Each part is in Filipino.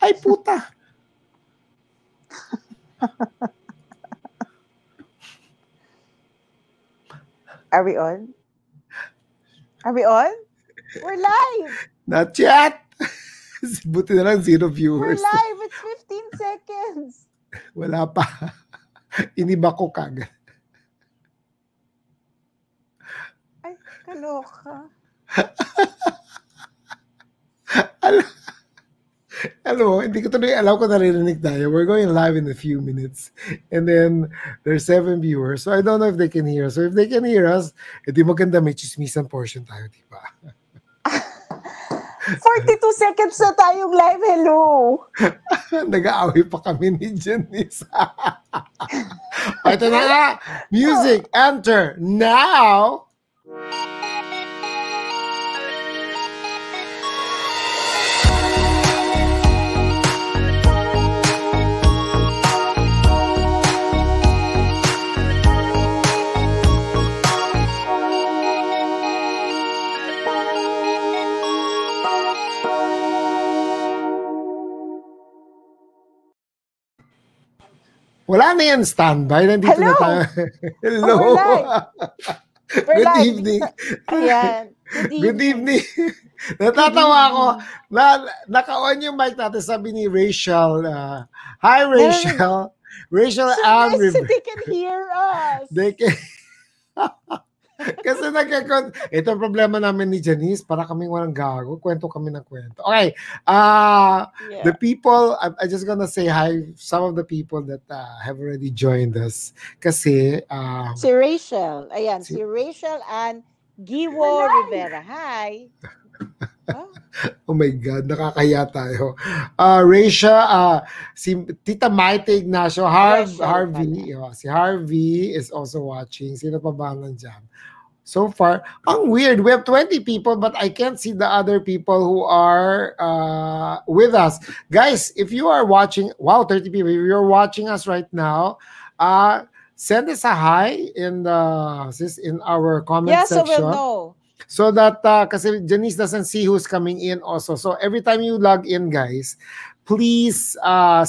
Ay, puta. Are we on? Are we on? We're live! Not yet! Buti na lang 0 viewers. We're live! It's 15 seconds! Wala pa. Iniba ko kagad. Ay, kaloka. Alam mo, hindi ko tuloy alam kung narinig tayo. We're going live in a few minutes. And then, there's 7 viewers. So, I don't know if they can hear us. So, if they can hear us, edi maganda may chismisan portion tayo, di ba? 42 seconds na tayong live. Hello! Nag-aaway pa kami ni Janice. Ito na nga. Music, enter, now! Wala na yan standby. Nandito Hello. na tayo. Hello. Good evening. Ayan. Good evening. Natatawa ako. Naka-on yung mic natin. Sabi ni Rachel. Hi, Rachel. Rachel so nice they can hear us. They can... Kasi ito ang problema namin ni Janice, para kaming walang gago, kwento kami ng kwento. Okay, the people, I'm just gonna say hi, some of the people that have already joined us. Kasi, si Rachel, ayan, si Rachel and Giwo Rivera, hi. Oh my God, nakakaya tayo. Rachel, si Tita Maite Ignacio, Harvey, si Harvey is also watching. Sino pa ba nandyan? So far, ang weird. We have 20 people, but I can't see the other people who are with us. Guys, if you are watching, wow, 30 people. If you're watching us right now, send us a hi in our comment section. So we'll know. So that, kasi Janice doesn't see who's coming in also. So every time you log in, guys, please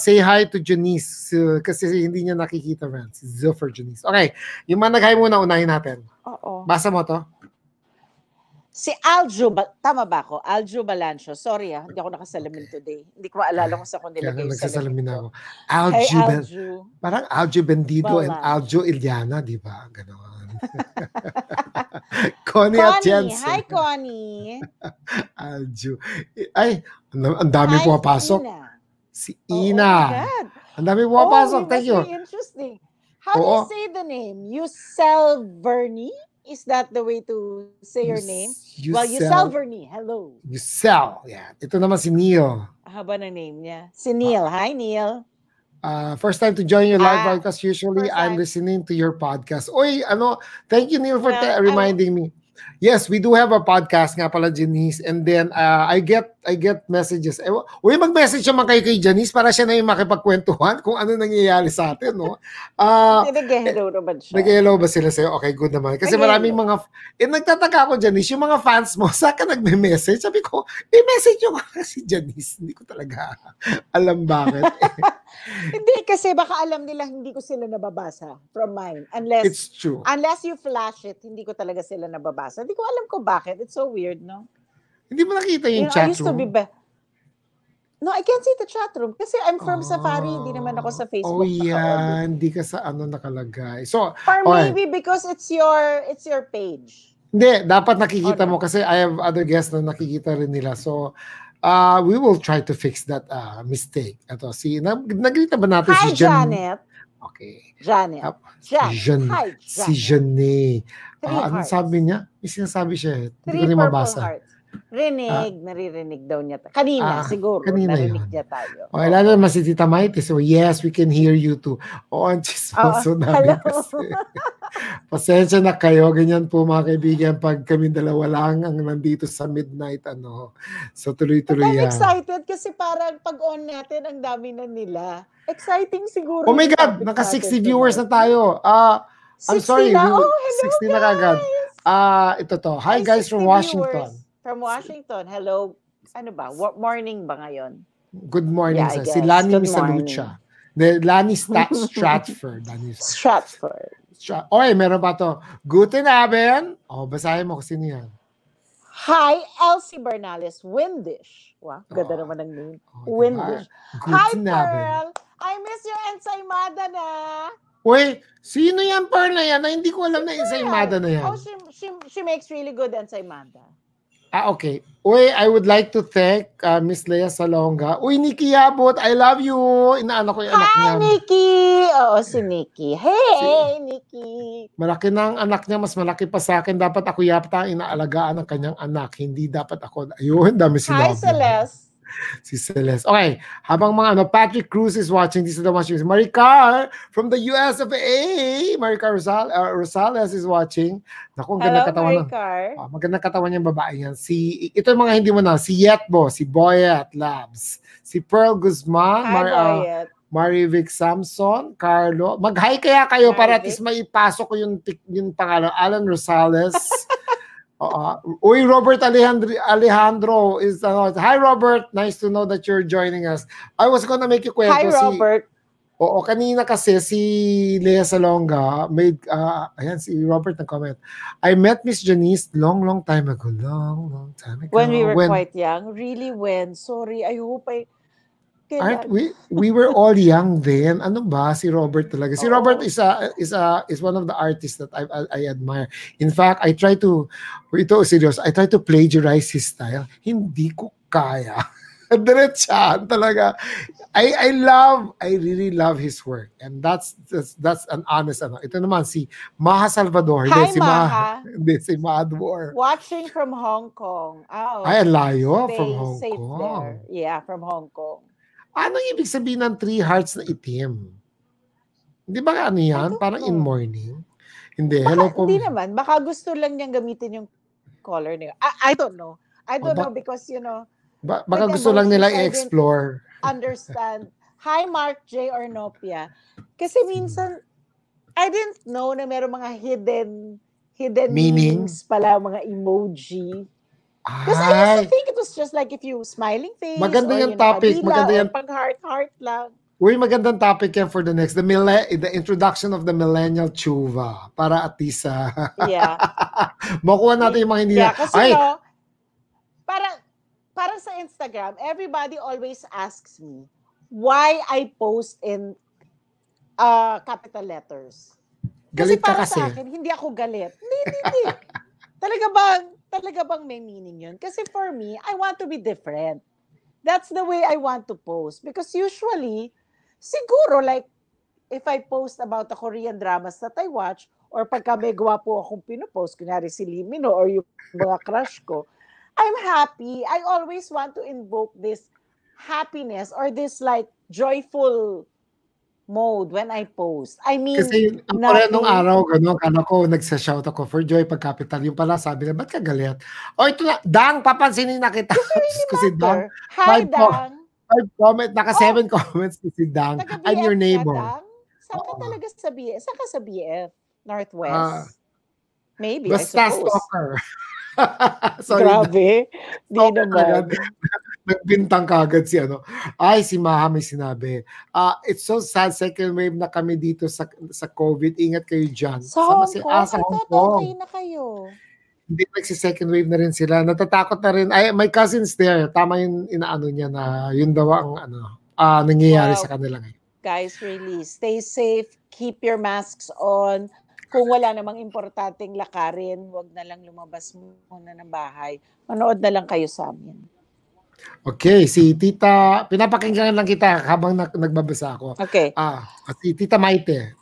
say hi to Janice kasi hindi niya nakikita, man. Si Zilfer Janice. Okay, yung mga nag-hi muna, unahin natin. Oo. Basa mo to. Si Aljo, tama ba ako? Aljo Balancio. Sorry hindi ako nakasalamin today. Hindi ko maalala kung sa kung nilagay yung salamin ko. Aljo. Parang Aljo Bendido and Aljo Iliana, di ba? Ganon. Connie Atienza. Hi, Connie. Aljo. Ay, ang dami pumapasok. Si Ina. Oh my God. Ang dami pumapasok. Thank you. Interesting. How do you say the name? Yuselverny? Is that the way to say your name? Yuselverny. Hello. Yusel. Yeah. Ito naman si Neil. Haba ng name niya. Si Neil. Hi, Neil. First time to join your live podcast. Usually, I'm listening to your podcast. Oy, thank you, Neil, for reminding me. Yes, we do have a podcast nga pala, Janice. And then, I get messages. Uy, mag-message naman kayo kay Janice para siya na yung makipagkwentuhan kung ano nangyayari sa atin, no? Nag-hello naman siya. Nag-hello ba sila sa'yo? Okay, good naman. Kasi maraming mga... nagtataka ako, Janice, yung mga fans mo, saan ka nagme-message? Sabi ko, message yung kasi Janice. Hindi ko talaga alam bakit. Hindi, kasi baka alam nila hindi ko sila nababasa from mine. Unless, it's true. Unless you flash it, hindi ko talaga sila nababasa. Hindi ko alam ko bakit. It's so weird, no? Hindi mo nakita yung chat room? No, I can't see the chat room. Kasi I'm from Safari. Hindi naman ako sa Facebook. Oh, yeah. Hindi ka sa nakalagay. So, or maybe because it's your page. Hindi, dapat nakikita mo kasi I have other guests na nakikita rin nila. So, we will try to fix that mistake. Ito, nagrita ba natin si Janet? Okay. Janet. Hi, Janet. Si Janet. Ano sabi niya? May sinasabi siya. Hindi ko rin mabasa. Naririnig daw niya. Kanina, siguro. Kanina narinig niya tayo. Okay, lalo naman si Tita Maite. So, yes, we can hear you too. Ang chismoso namin kasi. Pasensya na kayo. Ganyan po mga kaibigan. Pag kami dalawa lang ang nandito sa midnight, So, tuloy-tuloy yan. I'm excited kasi parang pag-on natin, ang dami na nila. Exciting siguro. Oh my God! Naka 60 viewers na tayo. I'm sorry. Na? Hello, 60 na kagad. Ito to. Hi guys from Washington. From Washington. Hello. Ano ba? Morning ba ngayon? Good morning, I sir. Si guess. Lani Good Misalucha. morning. Lani Stratford. Stratford. Oy, meron pa to. Guten Abend. Basahin mo kung sino yan. Hi, Elsie Bernales. Windish. Wow, ganda naman ng name. Windish. Hi, Pearl. I miss your ensaymada na. Uy, sino yan, Pearl na yan? Hindi ko alam na ensaymada na yan. Oh, she makes really good ensaymada. Okay. Uy, I would like to thank Miss Lea Salonga. Uy, Nikki Yabot, I love you. Inaano ko yung anak niya. Hi, Nikki! Oo, si Nikki. Hey, Nikki! Malaki na ang anak niya, mas malaki pa sa akin. Dapat ako yata ang inaalagaan ng kanyang anak. Hindi dapat ako. Ayun, dami sila. Hi, Celeste. Si Celeste. Okay, habang mga Patrick Cruz is watching, this is the watching. Maricar from the US of A. Maricar Rosales is watching. Naku, hello, Maricar. Magandang katawan niyang babae yan. Ito yung mga hindi mo na. Si Yetbo, si Boyet Labs, si Pearl Guzman, Boyet. Marivic Samson, Carlo. Mag-hi kaya kayo para at least maipasok ko yung pangalan. Alan Rosales. Uy, Robert Alejandro is hi Robert, nice to know that you're joining us. I was gonna make you kwento. Hi Robert. Kanina kasi si Lea Salonga made ayan si Robert nag-comment. I met Miss Janice long time ago. Long time ago. When we were quite young. Really when? Sorry, I hope Aren't we were all young then. Ano ba si Robert talaga? Si Robert is one of the artists that I admire. In fact, I try to plagiarize his style. Hindi ko kaya. Diretsahan talaga. I really love his work, and that's an honest ano. Ito naman si Maha Salvador. Hi, Maha. Si Mahadwar. Watching from Hong Kong. Ay, layo from Hong Kong. There. Yeah, from Hong Kong. Anong ibig sabihin ng 3 hearts na itim? Hindi ba ano yan? Parang in mourning? Hindi. Hello po. Hindi naman. Baka gusto lang niyang gamitin yung color niya. I don't know. I don't know because, baka gusto lang nila i-explore. Understand. Hi, Mark J. Ornopia. Kasi minsan, I didn't know na meron mga hidden meanings pala, mga emoji. Because I used to think it was just like if you smiling face. Maganda yung topic. Maganda yan. Pag heart lang. Uy, magandang topic yan for the next. The introduction of the millennial chuva. Para at least, yeah. makuha natin yung mga hindi na. Kasi parang sa Instagram, everybody always asks me why I post in capital letters. Galit ka kasi. Sa akin, hindi ako galit. Hindi. Talaga bang may meaning yun? Kasi for me, I want to be different. That's the way I want to post. Because usually, siguro like, if I post about the Korean dramas that I watch, or pagka may gwapo akong pinupost, kunyari si Limino, or yung mga crush ko, I'm happy. I always want to invoke this happiness or this like joyful mode when I post. I mean, kasi nung araw, kala ko, nagsashout ako for joy pag capital. Yung pala, sabi na, ba't ka galit? Ito na, Dang, papansinin na kita. Si Dang. Hi, Dang. 5 comment, naka 7 comments si Dang. I'm your neighbor. Saan ka talaga sa BF? Saan ka sa BF? Northwest? Maybe, basta I suppose. Stalker. Grabe. Di naman. Nagbintang kagad si si Maha may sinabi. It's so sad, second wave na kami dito sa COVID. Ingat kayo dyan. Sa Hong Kong. Okay na kayo. Hindi nagsi-second wave na rin sila. Natatakot na rin. My cousin's there. Tama yung inaano niya na yun daw ang nangyayari sa kanila ngayon. Guys, really, stay safe. Keep your masks on. Kung wala namang importanteng lakarin, wag na lang lumabas muna ng bahay. Manood na lang kayo sa amin. Okay, si Tita, pinapakinggan lang kita habang nagbabasa ako. Okay. Si Tita Maite.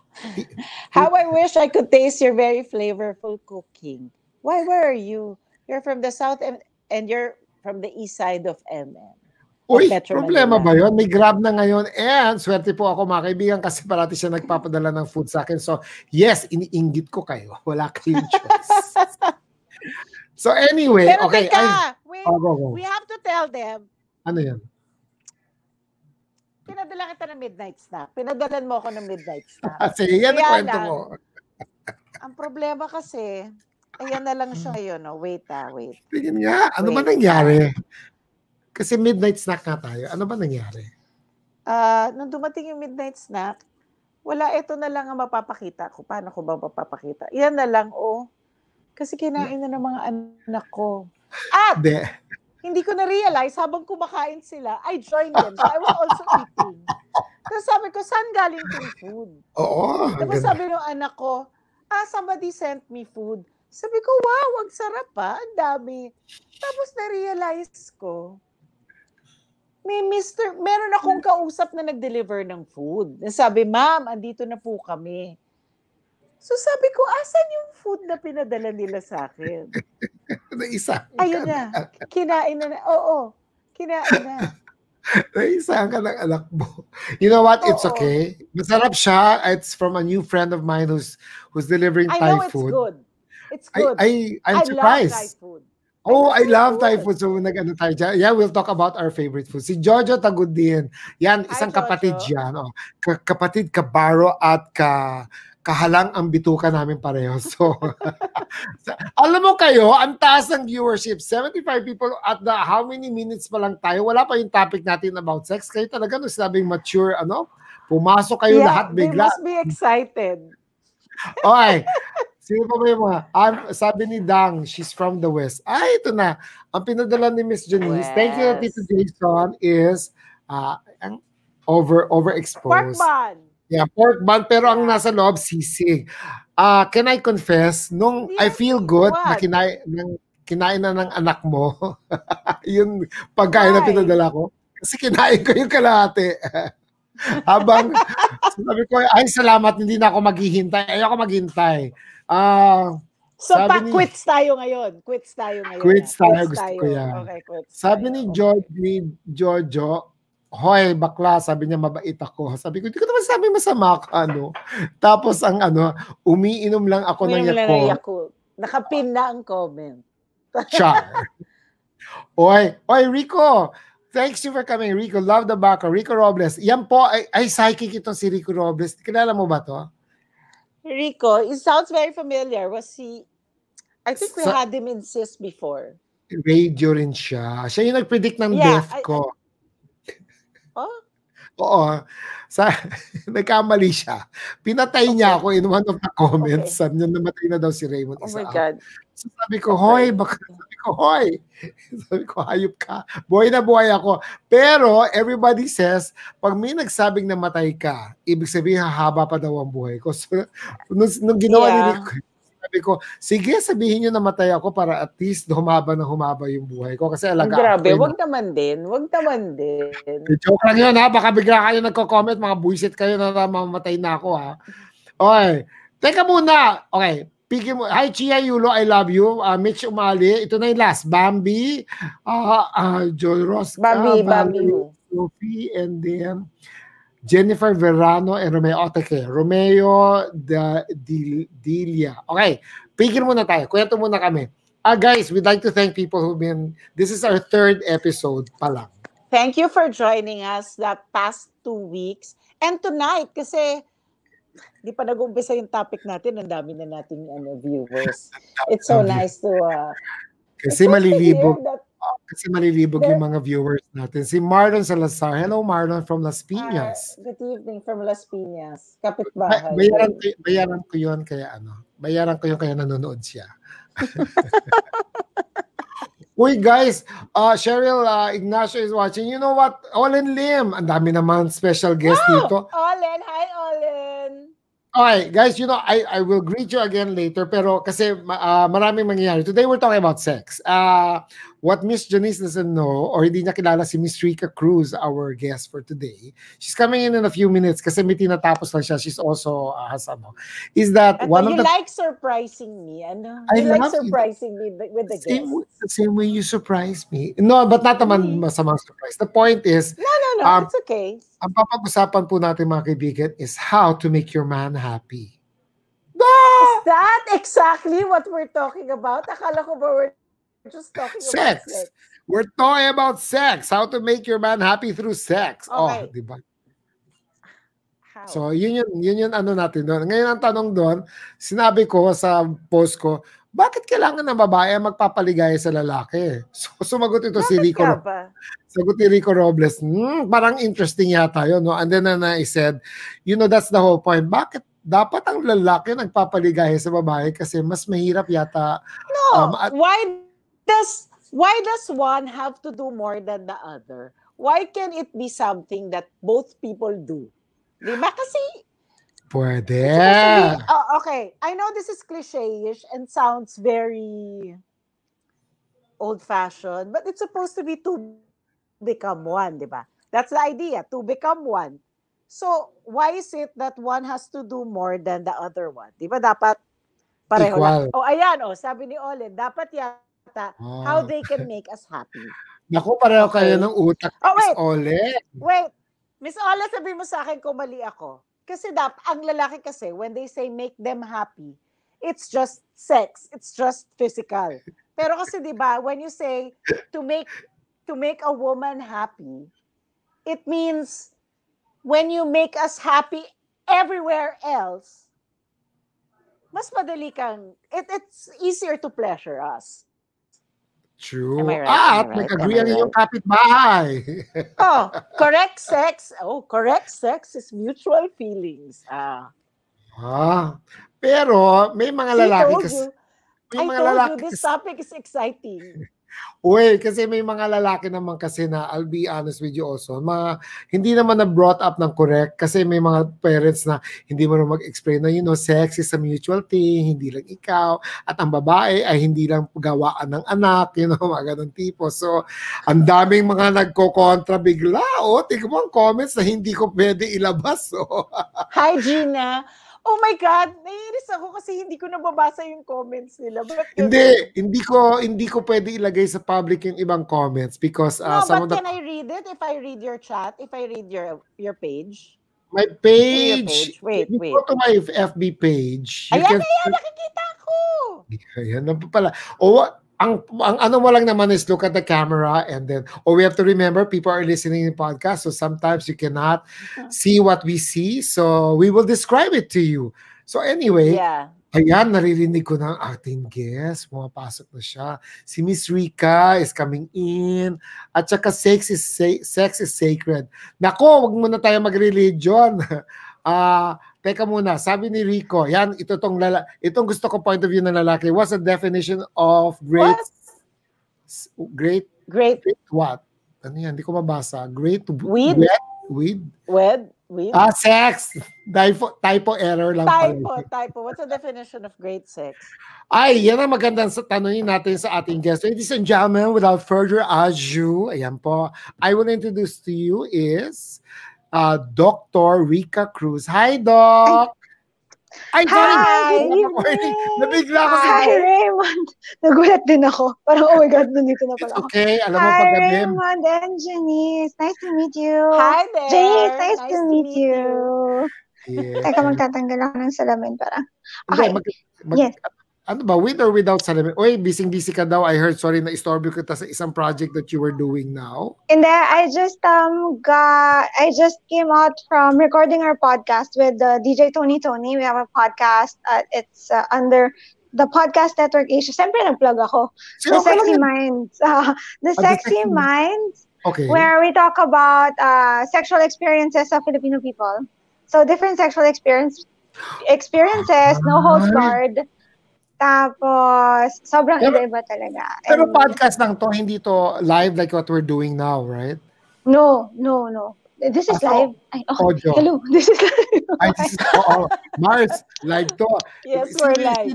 How I wish I could taste your very flavorful cooking. Why, where are you? You're from the south and you're from the east side of MM. Uy, problema ba yun? May Grab na ngayon and swerte po ako mga kaibigan kasi parati siya nagpapadala ng food sa akin. So, yes, iniinggit ko kayo. Wala kayong choice. So, anyway. Pero okay. Wait, we have to tell them. Ano yan? Pinadala kita ng midnight snack. Pinadalan mo ako ng midnight snack. Sige, yan ang kwento mo. Ang problema kasi, ayan na lang siya yun. Wait. Tingin nga, ano ba nangyari? Kasi midnight snack nga tayo. Ano ba nangyari? Nung dumating yung midnight snack, wala, ito na lang ang mapapakita ko. Paano ko ba mapapakita? Yan na lang, oh. Kasi kinain na ng mga anak ko. At De. hindi ko na-realize, habang kumakain sila, I joined them. So I was also eating. Tapos sabi ko, saan galing tong food? Oo. Tapos sabi ng anak ko, somebody sent me food. Sabi ko, wow, ang sarap pa, ang dami. Tapos na-realize ko, meron akong kausap na nag-deliver ng food. Sabi, ma'am, andito na po kami. So sabi ko, asan yung food na pinadala nila sa akin? Naisa. Ayun na, kinain na. Oo, kinain na. Naisahan ka ng anak mo. You know what? It's okay. Masarap siya. It's from a new friend of mine who's delivering Thai food. I know it's good. It's good. I'm surprised. Love Thai food. I love Thai food. So nag-ano tayo dyan. Yeah, we'll talk about our favorite food. Si Jojo Tagudin. Yan, isang kapatid yan. Oh. Kapatid, kabaro at kahalang ang bituka namin pareho. So, alam mo kayo, ang taas ng viewership. 75 people at how many minutes pa lang tayo. Wala pa yung topic natin about sex. Kayo talaga nung sinabing mature, pumasok kayo lahat bigla. They must be excited. Okay. Sino pa ba yung mga? Sabi ni Dang, she's from the West. Ay, ito na. Ang pinadala ni Miss Janice, thank you, Tito Jason, is overexposed. Pork bun. Yeah, pork bun, pero ang nasa loob, sisig. Can I confess, nung I feel good na kinain na ng anak mo, yung pagkain na pinadala ko, kasi kinain ko yung kalahati. Habang sabi ko, ay salamat, hindi na ako maghihintay. Ayoko maghintay. So quits tayo ngayon. Quits tayo. Gusto ko yan. Okay, quits sabi ni Jojo, hoy, bakla, sabi niya mabait ako. Sabi ko, hindi ko naman sabi masama ka, Tapos umiinom lang ako ng Yakult. Nakapin na ang comment. Char. Oy, Rico, thanks you for coming, Rico. Love the baka. Rico Robles. Yan po, ay psychic itong si Rico Robles. Kilala mo ba to? Rico, it sounds very familiar. I think we had him in CIS before. Radio rin siya. Siya yung nag-predict ng death ko. Oo. Nagkamali siya. Pinatay niya ako in one of the comments. Sabi niya, namatay na daw si Raymund Isaac. Oh my God. So sabi ko, hoy, sabi ko, hayop ka. Buhay na buhay ako. Pero, everybody says, pag may nagsabing namatay ka, ibig sabihin, hahaba pa daw ang buhay ko. So, nung ginawa ni Rico, sabi ko, sige, sabihin nyo namatay ako para at least humaba yung buhay ko. Kasi alaga grabe, wag naman din. Joke lang yun, ha? Baka bigla kayo nagko-comment, mga buisit kayo na mamatay na ako, ha? Okay. Teka muna. Okay. Hi, Chia Yulo, I love you. Mitch Umali. Ito na yung last. Bambi. Joel Ross. Bambi. Sophie, and then Jennifer Verano and Romeo Oteke. Romeo Delia. Okay, pigil muna tayo. Kwento muna kami. Guys, we'd like to thank people who've been, this is our 3rd episode pa lang. Thank you for joining us the past 2 weeks. And tonight, kasi di pa nag-umpisa yung topic natin, ang dami na nating viewers. It's so nice to kasi malilibog yung mga viewers natin. Si Marlon Salazar. Hello, Marlon from Las Piñas. Good evening from Las Piñas. Kapitbahay. Bayaran ko yun kaya nanonood siya. Uy, guys, Cheryl Ignacio is watching. You know what? Olen Lim. Ang dami naman special guest dito. Olen. Hi, Olen. Okay, guys, I will greet you again later, pero kasi maraming mangyayari. Today, we're talking about sex. What Miss Janice doesn't know, or hindi niya kilala si Miss Dra.Rica Cruz, our guest for today. She's coming in a few minutes kasi may tinatapos lang siya. She's also, is that one of the... You like surprising me, You like surprising me with the guests. The same way you surprise me. No, but not naman masamang surprise. The point is... No, it's okay. Ang papag-usapan po natin, mga kaibigan, is how to make your man happy. Is that exactly what we're talking about? Akala ko ba we're just talking about sex? We're talking about sex. How to make your man happy through sex. Okay. Diba? How? So, yun natin doon. Ngayon, ang tanong doon, sinabi ko sa post ko, bakit kailangan ng babae magpapaligaya sa lalaki? So, sumagot ito si Bakit Rico. ka ba? Sagot ni Rico Robles, parang interesting yata yun. No? And then I said, that's the whole point. Bakit dapat ang lalaki nagpapaligaya sa babae kasi mas mahirap yata. No, why does one have to do more than the other? Why can it be something that both people do? Diba? Kasi pwede. it's supposed to be, okay, I know this is cliche-ish and sounds very old-fashioned, but it's supposed to be to become one, di ba? That's the idea, to become one. So, why is it that one has to do more than the other one? Di ba dapat pareho Equal. lang? Ayan, sabi ni Olen, dapat yata how they can make us happy. Naku, pareho kayo ng utak. Wait. Olen. Wait. Miss Ola, sabi mo sa akin kung mali ako. Kasi ang lalaki kasi, when they say make them happy, it's just sex. It's just physical. Pero kasi di ba, when you say to make a woman happy, it means when you make us happy everywhere else, mas madali kang, it's easier to pleasure us. True. Am I right? Nag-agree ang iyong kapitbahay. Correct sex. Correct sex is mutual feelings. Pero may mga lalaki kasi. I told you this topic is exciting. Uy, kasi may mga lalaki naman kasi na, I'll be honest with you also, hindi naman na brought up ng correct kasi may mga parents na hindi mo na mag-explain na, sex is a mutual thing, hindi lang ikaw, at ang babae ay hindi lang gawaan ng anak, mga ganun tipo. So, ang daming mga nagko-kontra bigla, tingnan mo ang comments na hindi ko pwede ilabas. Hi, Gina. Oh my God, naiinis ako kasi hindi ko nababasa yung comments nila. Hindi ko pwede ilagay sa public yung ibang comments because but can I read it if I read your chat, if I read your page? My page. Wait. Go to my FB page. Ayan, nakikita ko. Ayan na pala. Ang ano mo lang naman is look at the camera and then, we have to remember people are listening in podcast, so sometimes you cannot see what we see, so we will describe it to you. So anyway, ayan, naririnig ko na ang ating guest. Pumapasok na siya. Si Miss Rica is coming in. At saka sex is sacred. Nako, wag muna tayo mag-religion. Teka muna, sabi ni Rico, itong gusto ko point of view ng lalaki. What's the definition of great what? Ano yan? Hindi ko mabasa. Great weed? Sex. Typo error lang. Typo. What's the definition of great sex? Ay, yan ang magandang tanongin natin sa ating guest. Ladies and gentlemen, without further ado, ayan po, I will introduce to you is Dra.Rica Cruz. Hi, Doc! Hi! Nabigla ako sa... Hi, Raymond! Nagulat din ako. Parang, oh my God, nandito na pala ako. Okay, alam mo Hi, pag-gabi. Raymond and Janice. Nice to meet you. Hi there! Janice, nice to meet you. Yeah. Teka, magtatanggal ako ng salamin para... Okay. Yes. Ano ba, with or without salamin? Uy, busy ka daw. I heard, sorry, na-istorbo kita sa isang project that you were doing now. And then I just came out from recording our podcast with DJ Tony. We have a podcast. It's under the Podcast Network Asia. Siyempre, nag-plug ako. The Sexy Minds. The Sexy Minds. Okay. Where we talk about sexual experiences of Filipino people. So, different sexual experiences, no holds barred. Tapos, sobrang iba-iba talaga. Pero podcast lang to, hindi to live like what we're doing now, right? No. This is live. Audio. Hello, this is live. Mars, live to. Yes, we're live.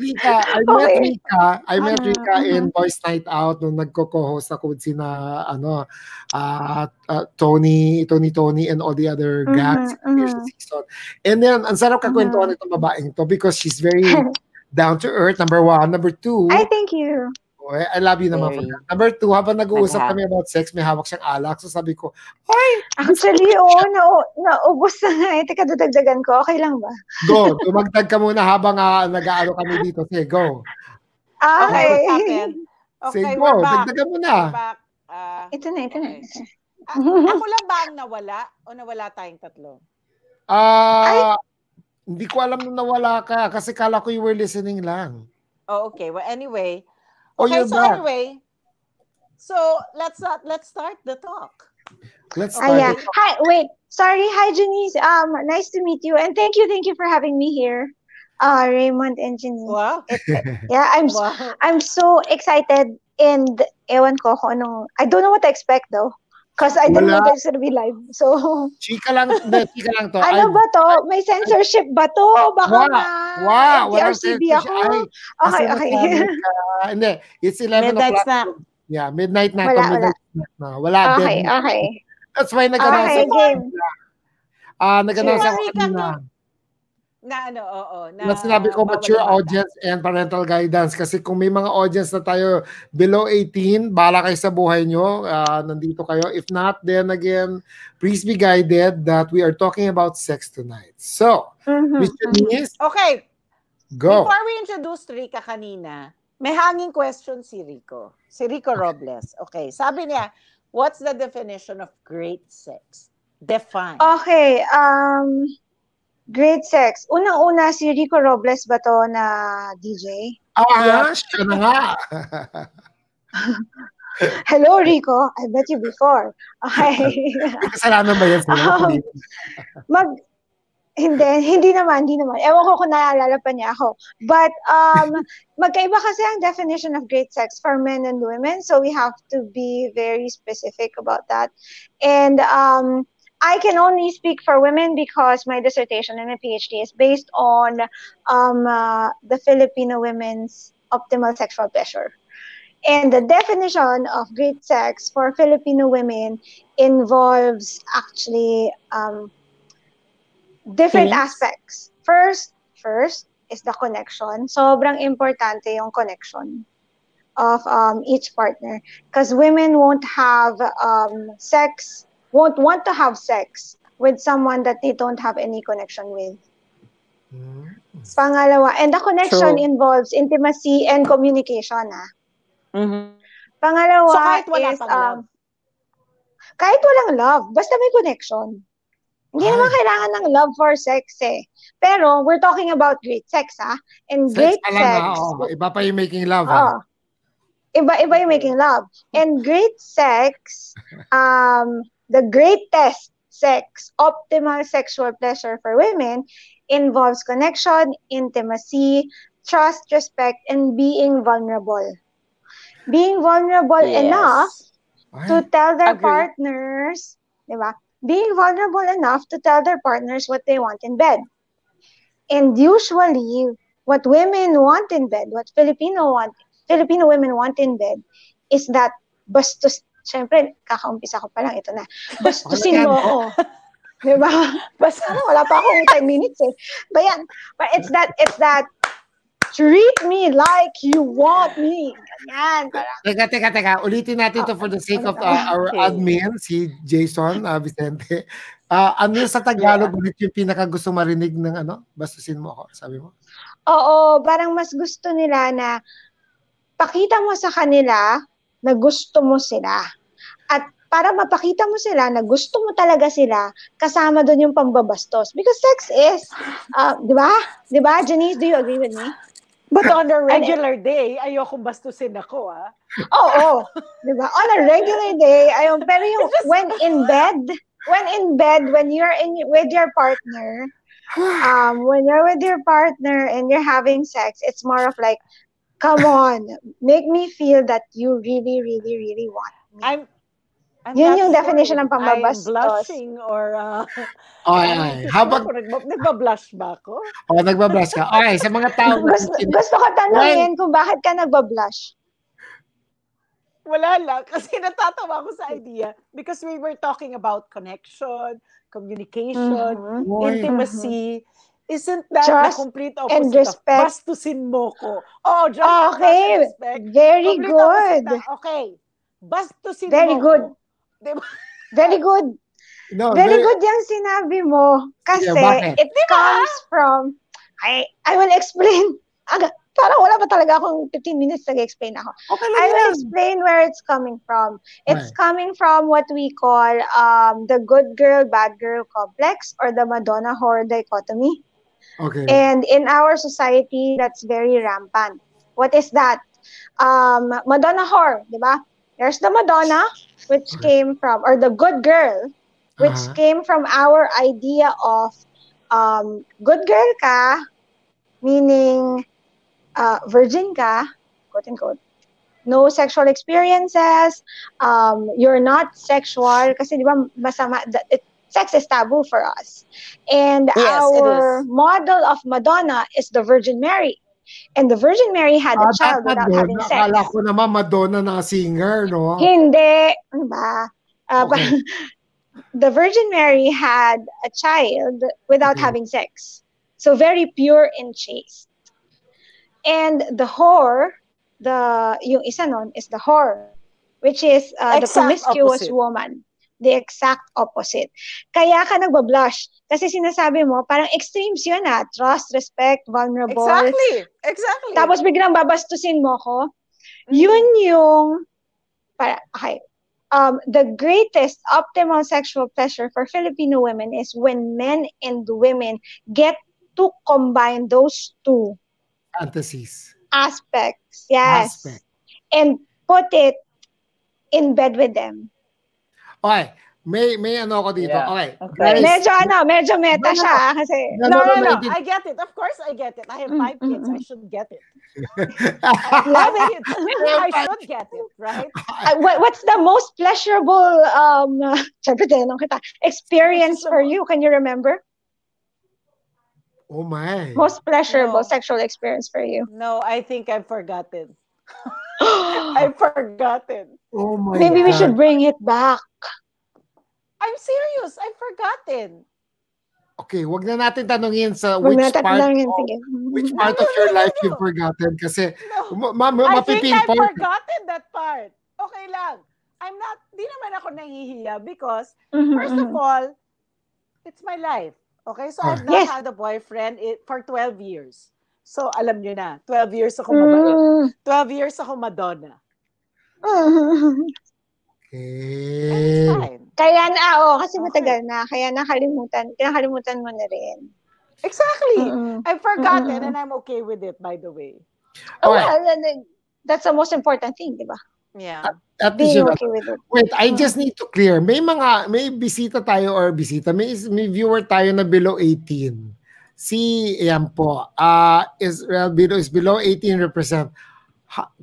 I met Rica in Boys Night Out nung nagko-co-host ako with sina Tony and all the other gags season. And then, ang sarap kakwentuhan itong babaeng to because she's very down to earth, number one. Number two, thank you. I love you naman for that. Number two, habang nag-uusap kami about sex, may hawak siyang alak. So sabi ko, actually, naubos na nga. Teka, dadagdagan ko. Okay lang ba? Go, dumagdag ka muna habang nag-aalo kami dito. Sige, go. Okay, sige, go, dagdagan mo na. Ito na. Ako lang ba ang nawala? O nawala tayong tatlo? Hindi ko alam nung nawala ka kasi kala ko you were listening lang. Oh, okay. Well, anyway. Oh, Okay, you're so back. anyway, let's start the talk. Let's start Yeah. it. Okay. Hi. Wait. Sorry. Hi, Janice. Nice to meet you, and thank you for having me here. Raymond and Janice. Wow. Yeah. Wow. I'm so excited, and ewan ko kung anong, I don't know what to expect though, cause I didn't know Wala. that it's gonna be live. So, Chika lang, hindi, chika lang to. ano ba to? May censorship ba to? Baka Wa, walang MTRCB censorship. ako. Ay, kasi Okay, okay. nasanay ka. Hindi, it's 11 Midnight o'clock. snack. Yeah, midnight na to, Wala. midnight snack na. Wala, dead Okay, na. okay. That's why nag-announce Okay, Si ako For game. kanina. si Nag-announce ako Rica kanina. na ano, oo, Na na sinabi ko bawal mature ang bata. audience and parental guidance kasi kung may mga audience na tayo below 18, bala kayo sa buhay nyo, nandito kayo. If not, then again, please be guided that we are talking about sex tonight. So, Miss Janice, Okay. go. Before we introduce Rica kanina, may hanging question si Rico. Si Rico Robles. Okay. Sabi niya, what's the definition of great sex? Define. Okay, great sex. Unang-una, si Rico Robles ba to na DJ? Siya na nga. Hello, Rico. I met you before. Okay. May kasalanan ba yan sa'yo? Hindi. Hindi naman. Ewan ko kung naalala pa niya ako. But, magkaiba kasi ang definition of great sex for men and women. So, we have to be very specific about that. And, I can only speak for women because my dissertation and my PhD is based on the Filipino women's optimal sexual pleasure. And the definition of great sex for Filipino women involves actually different aspects. First is the connection. Sobrang importante yung connection of each partner. Because women won't want to have sex with someone that they don't have any connection with. Pangalawa, and the connection involves intimacy and communication. Pangalawa so kahit wala is pang love. Kahit walang love, basta may connection. Hindi naman kailangan ng love for sex eh. Pero we're talking about great sex And Sex great pa lang sex. Iba pa yung making love Iba yung making love. And great sex, the greatest sex, optimal sexual pleasure for women involves connection, intimacy, trust, respect, and being vulnerable. Being vulnerable enough to tell their partners, diba? Being vulnerable enough to tell their partners what they want in bed. And usually, what women want in bed, what Filipino women want in bed, is that bastos, syempre, kakaumpisa ko pa lang, ito na, bastusin mo ako. Diba? Basta wala pa akong 10 minutes eh. But it's that, treat me like you want me. Ganyan. Teka. Ulitin natin to for the sake of our admin, si Jason Vicente. Ano sa Tagalog ulit yung pinaka gusto marinig ng bastusin mo ako, sabi mo? Oo, parang mas gusto nila na pakita mo sa kanila na gusto mo sila. At para mapakita mo sila na gusto mo talaga sila, kasama doon yung pambabastos. Because sex is, di ba? Di ba, Janice, do you agree with me? But on a regular day, ayokong bastusin ako, Oo. Di ba? On a regular day, pero yung when in bed, when you're with your partner, when you're with your partner and you're having sex, it's more of like, come on, make me feel that you really, really, really want me. I'm yun yung definition ng pambabastos. I'm blushing or habang nagbablush ba ako? Nagbablush ka. Okay, sa mga tao gusto ko tanungin kung bakit ka nagbablush. Wala lang. Kasi natatawa ko sa idea because we were talking about connection, communication, intimacy. Isn't that trust the complete and opposite respect. of bastusin mo ko? Oh, just okay. Trust and respect. Very complete good. Okay. Bastusin very mo good. ko. Diba? Very good. No, very good yung sinabi mo. Kasi it comes from, I will explain. Parang wala pa talaga akong 15 minutes nag-explain ako. Okay, I will explain where it's coming from. It's coming from what we call the good girl, bad girl complex or the Madonna whore dichotomy. Okay. And in our society, that's very rampant. What is that? Madonna whore, di ba? There's the Madonna, which came from, or the good girl, which came from our idea of good girl ka, meaning virgin ka, quote unquote, no sexual experiences, you're not sexual, kasi di ba masama, sex is taboo for us. And Yes, our model of Madonna is the Virgin Mary. And the Virgin Mary had a child without having sex. Akala ko naman Madonna na singer, no? Hindi. Ano ba? The Virgin Mary had a child without having sex. So very pure and chaste. And the whore, yung isa nun is the whore, which is the promiscuous woman. The exact opposite. Kaya ka nagbablush. Kasi sinasabi mo, parang extremes yun trust, respect, vulnerable. Exactly. Tapos biglang babastusin mo ko. Yun yung, the greatest optimal sexual pleasure for Filipino women is when men and women get to combine those two fantasies. Aspects. Yes. And put it in bed with them. Okay. May ano ako dito. Okay. Guys, medyo meta siya kasi. No. I get it. Of course I get it. I have 5 kids. I should get it. I should get it, right? What's the most pleasurable experience for you? Can you remember? Oh my. Most pleasurable sexual experience for you? No, I think I've forgotten. I've forgotten. Oh my Maybe we should bring it back. I'm serious. I've forgotten. Okay, wag na natin tanungin sa which part of your life you've forgotten kasi I think I've forgotten that part. Okay lang. Di naman ako nahihiya because first of all, it's my life. Okay, so I've not had a boyfriend for 12 years. So, alam nyo na, 12 years ako mabait. 12 years ako Madonna. Okay. Kaya kasi matagal na. Kaya kinakalimutan mo na rin. Exactly. I've forgotten and I'm okay with it, by the way. Well, that's the most important thing, di ba? Yeah. Being okay with it. Wait, I just need to clear. May bisita tayo may viewer tayo na below 18. Ayan po. Is below 18 represent.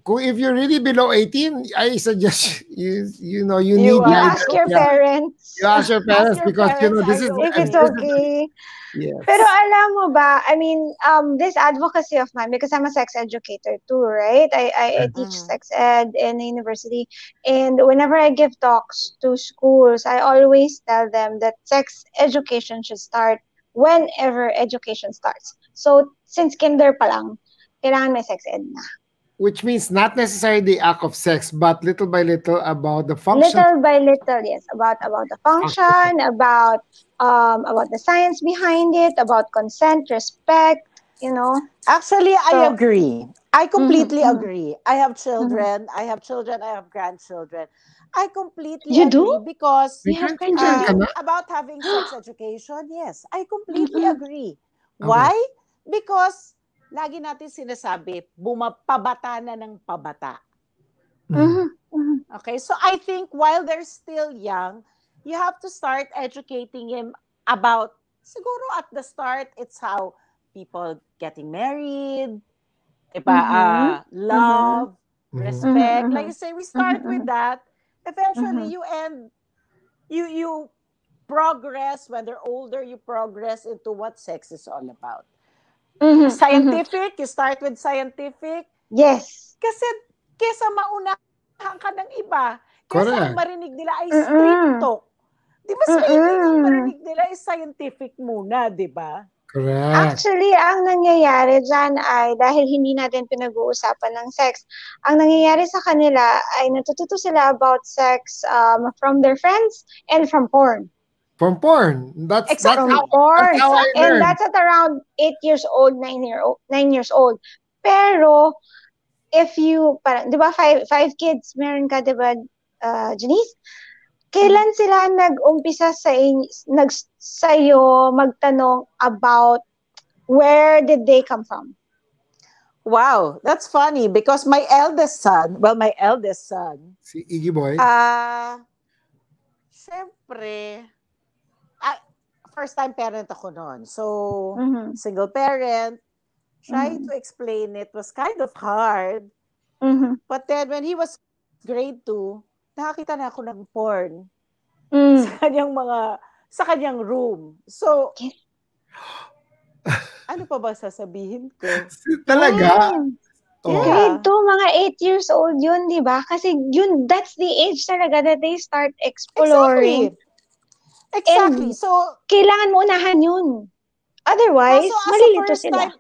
If you're really below 18, I suggest you need ask your parents. You ask your parents because this is if it's okay. Yes. Pero alam mo ba, I mean, this advocacy of mine, because I'm a sex educator too, right? I teach sex ed in a university, and whenever I give talks to schools, I always tell them that sex education should start whenever education starts. So, since kinder pa lang, kailangan may sex ed na. Which means not necessarily the act of sex, but little by little about the function. Little by little, yes, about the function, about the science behind it, about consent, respect, Actually, I agree. I completely agree. I have children. I have grandchildren. I completely agree because about having sex education, yes, I completely agree. Why? Because lagi natin sinasabi, pabata na ng pabata. Okay, so I think while they're still young, you have to start educating him about, siguro at the start, it's how people getting married, love, respect. Like you say, we start with that. Eventually, you progress. When they're older, you progress into what sex is all about. Scientific, you start with scientific. Yes. Kasi kesa maunahan ka ng iba, kesa ang marinig nila ay street talk. Di ba ang marinig nila ay scientific muna, di ba? Correct. Actually, ang nangyayari dyan ay dahil hindi natin pinag-uusapan ng sex, ang nangyayari sa kanila ay natututo sila about sex from their friends and from porn. From porn. That's how I learned. And that's at around 8 years old, 9 years old. Pero, if you, di ba, five kids, meron ka, di ba, Janice? Kailan sila nag-umpisa sa'yo magtanong about where did they come from? Wow, that's funny because my eldest son, Si Iggy Boy? syempre, ah, first time parent ako noon. So, Mm-hmm. single parent, trying Mm-hmm. to explain it was kind of hard. Mm-hmm. But then when he was grade 2, nakakita na ako ng porn sa Mm. kanyang sa kanyang room. So, Yes. ano pa ba sasabihin ko? Talaga? Mm. Oh. Grade Yeah. 2, mga 8 years old yun, di ba? Kasi yun, that's the age talaga that they start exploring. Exactly. And So, kailangan mo unahan yun. kaso Otherwise, malilito sila.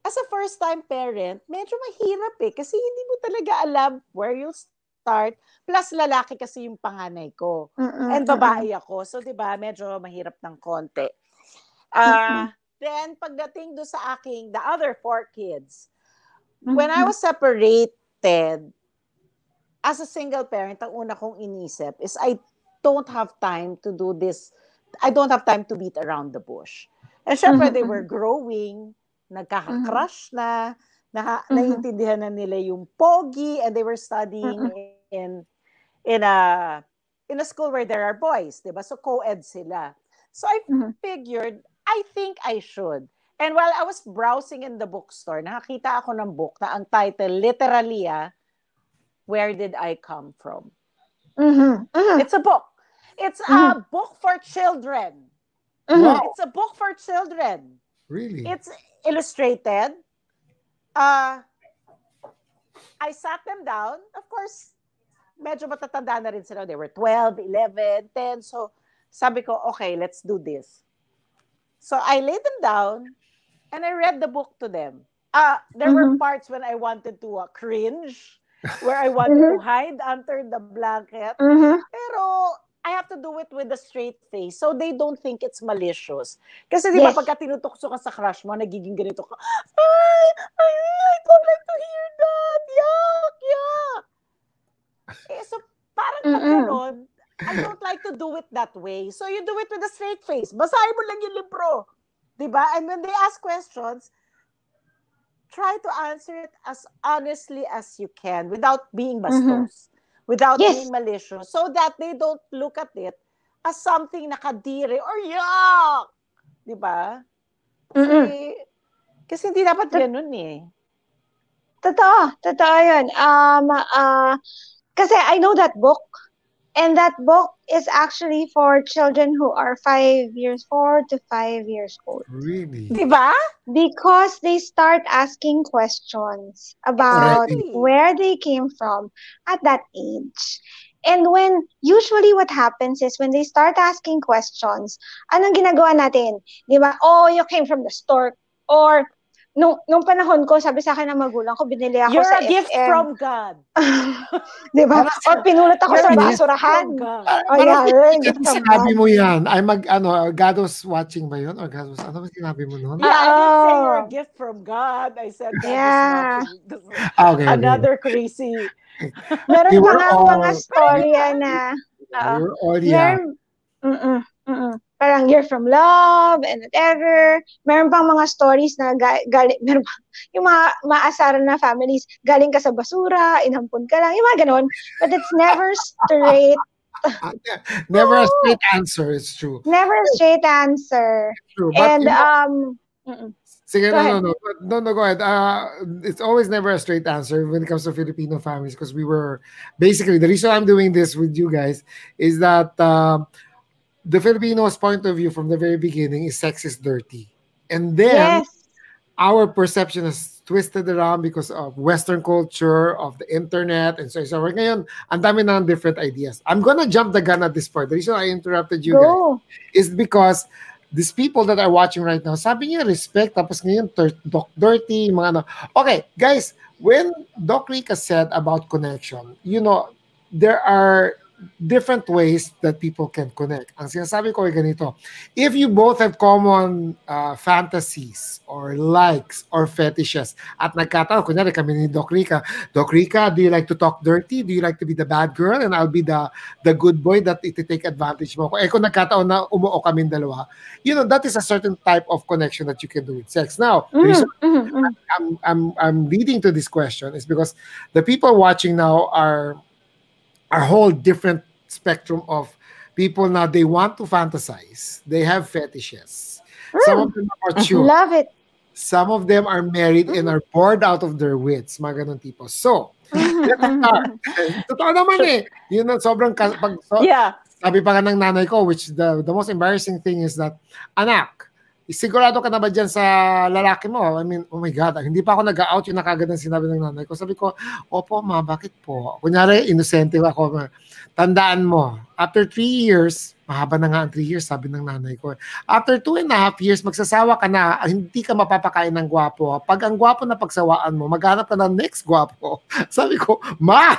as a first time parent, medyo mahirap kasi hindi mo talaga alam where you'll start. Plus, lalaki kasi yung panganay ko. And babae ako. So, di ba, medyo mahirap ng konti. Then, pagdating do sa the other 4 kids, when I was separated, as a single parent, ang una kong inisip is I don't have time to do this. I don't have time to beat around the bush. And syempre, they were growing, nagkaka-crush na, naiintindihan na nila yung pogi, and they were studying in a school where there are boys, diba? So co-ed sila. So I figured, I think I should. And while I was browsing in the bookstore, nakakita ako ng book na ang title, literally, Where Did I Come From? It's a book. It's a book for children. Wow. It's a book for children. Really? It's illustrated. I sat them down. Of course, medyo matatanda na rin sila. They were 12, 11, 10. So, sabi ko, okay, let's do this. So, I laid them down and I read the book to them. There were parts when I wanted to cringe, where I wanted to hide under the blanket. Pero, I have to do it with a straight face so they don't think it's malicious. Kasi di ba, pagka tinutukso ka sa crush mo, nagiging ganito ka, I don't like to hear that. Yuck, yuck. So, parang pag ganon, I don't like to do it that way. So, you do it with a straight face. Basahin mo lang yung libro. Diba? And when they ask questions, try to answer it as honestly as you can without being bastos, without being malicious, so that they don't look at it as something nakadiri or yuck. Diba? Kasi hindi dapat ganun Totoo yun. Kasi I know that book. And that book is actually for children who are 4 to 5 years old. Really? Diba? Because they start asking questions about where they came from at that age. And usually what happens is when they start asking questions, anong ginagawa natin? Diba? Oh, you came from the store. Or, nung panahon ko, sabi sa akin ng magulang ko, binili ako You're sa a gift SM. from God. Diba? Or pinulot ako sa basurahan. Parang sinabi mo yan. Ay God was watching ba yun? Or God was, ano ba sinabi mo nun? Yeah, I didn't say you're a gift from God. I said God was watching. Another crazy. Meron pa nga mga storya na we're all young. Parang you're from love and whatever. Meron pang mga stories na meron pa, yung mga maasaran na families, galing ka sa basura, inampun ka lang, yung mga ganon. But it's never straight. Never a straight answer, it's true. Never a straight answer. It's true. But, and sige, no, go ahead. It's always never a straight answer when it comes to Filipino families, because we were basically, the reason I'm doing this with you guys is that the Filipinos' point of view from the very beginning is sex is dirty. And then our perception is twisted around because of Western culture, of the internet, and so on. Ngayon, ang dami na different ideas. I'm gonna jump the gun at this point. The reason I interrupted you guys is because these people that are watching right now, sabi niya respect, tapos ngayon dirty, mga ano. Okay, guys, when Dra.Rica said about connection, there are different ways that people can connect. Ang sinasabi ko ay ganito, if you both have common fantasies or likes or fetishes, at nagkataon, kunyari kami ni Dra.Rica, do you like to talk dirty? Do you like to be the bad girl? And I'll be the good boy that iti-take advantage mo. Kung nagkataon na umuo kami dalawa, that is a certain type of connection that you can do with sex. Now, the reason I'm leading to this question is because the people watching now are a whole different spectrum of people now. They want to fantasize. They have fetishes. Some of them are mature. Love it. Some of them are married and are bored out of their wits. Mga ganun tipo. So, let's start. Totoo naman eh. Yun ang sobrang... Sabi pa nga ng nanay ko, which the most embarrassing thing is that, anak, sigurado ka na ba dyan sa lalaki mo? I mean, oh my God, hindi pa ako nag-out yung nakagad ng sinabi ng nanay ko. Sabi ko, opo ma, bakit po? Kunyari, inosente ako. Tandaan mo, after 3 years, mahaba na nga ang 3 years, sabi ng nanay ko. After 2.5 years, magsasawa ka na, hindi ka mapapakain ng gwapo. Pag ang gwapo na pagsawaan mo, maghanap ka ng next gwapo. Sabi ko, ma,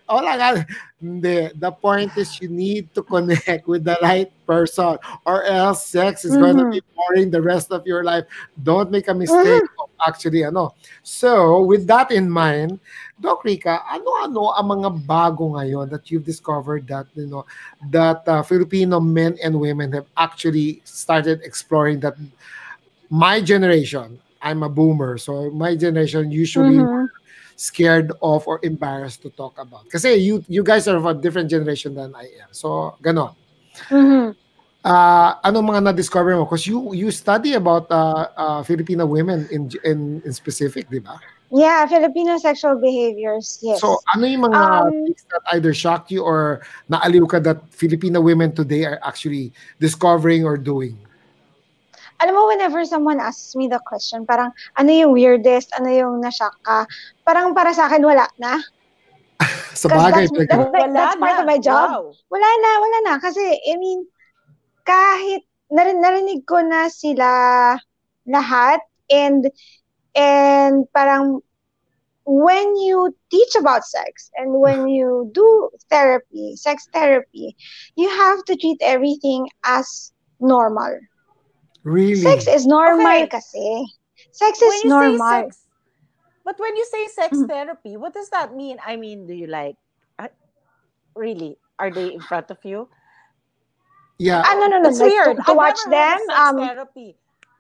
wala nga. Hindi. The point is you need to connect with the right person or else sex is going to be boring the rest of your life. Don't make a mistake of actually, So, with that in mind, Dra.Rica, ano-ano ang mga bago ngayon that you've discovered that, that Filipino men and women have actually started exploring that my generation, I'm a boomer, so my generation usually scared of or embarrassed to talk about. Kasi you guys are of a different generation than I am. So, ganon. Ano mga na-discover mo? Because you study about Filipino women in specific, di ba? Yeah, Filipino sexual behaviors, yes. So, ano yung mga things that either shocked you or naaliw ka that Filipino women today are actually discovering or doing? Alam mo, whenever someone asks me the question, parang, ano yung weirdest, ano yung na-shock ka, parang para sa akin, wala na. Sa bagay. That's part of my job. Wow. Wala na. Kasi, I mean, kahit narinig ko na sila lahat, and parang when you teach about sex and when you do therapy, sex therapy, you have to treat everything as normal. Really? Sex is normal kasi. Sex is normal. But when you say sex therapy, what does that mean? I mean, do you like, really, are they in front of you? Yeah. No. It's like weird. To watch them. Sex therapy.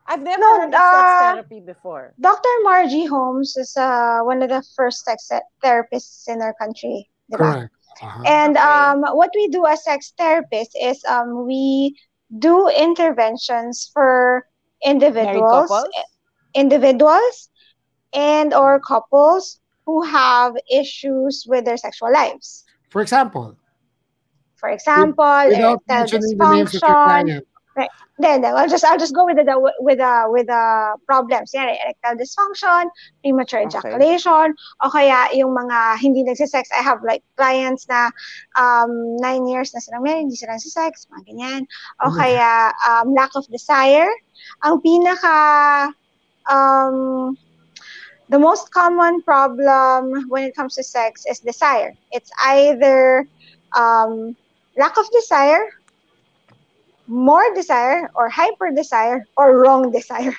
I've never heard of sex therapy before. Dr. Margie Holmes is one of the first sex therapists in our country. Correct. And what we do as sex therapists is we do interventions for individuals and or couples who have issues with their sexual lives. For example, without mentioning the names of your client. Right. Then I'll just go with the problems. Yeah, erectile dysfunction, premature ejaculation, o kaya yung mga hindi nagsisex. I have like clients na 9 years na silang married, hindi sila nagsisex, mga ganyan. O kaya lack of desire. Ang pinaka the most common problem when it comes to sex is desire. It's either lack of desire, more desire, or hyper desire, or wrong desire.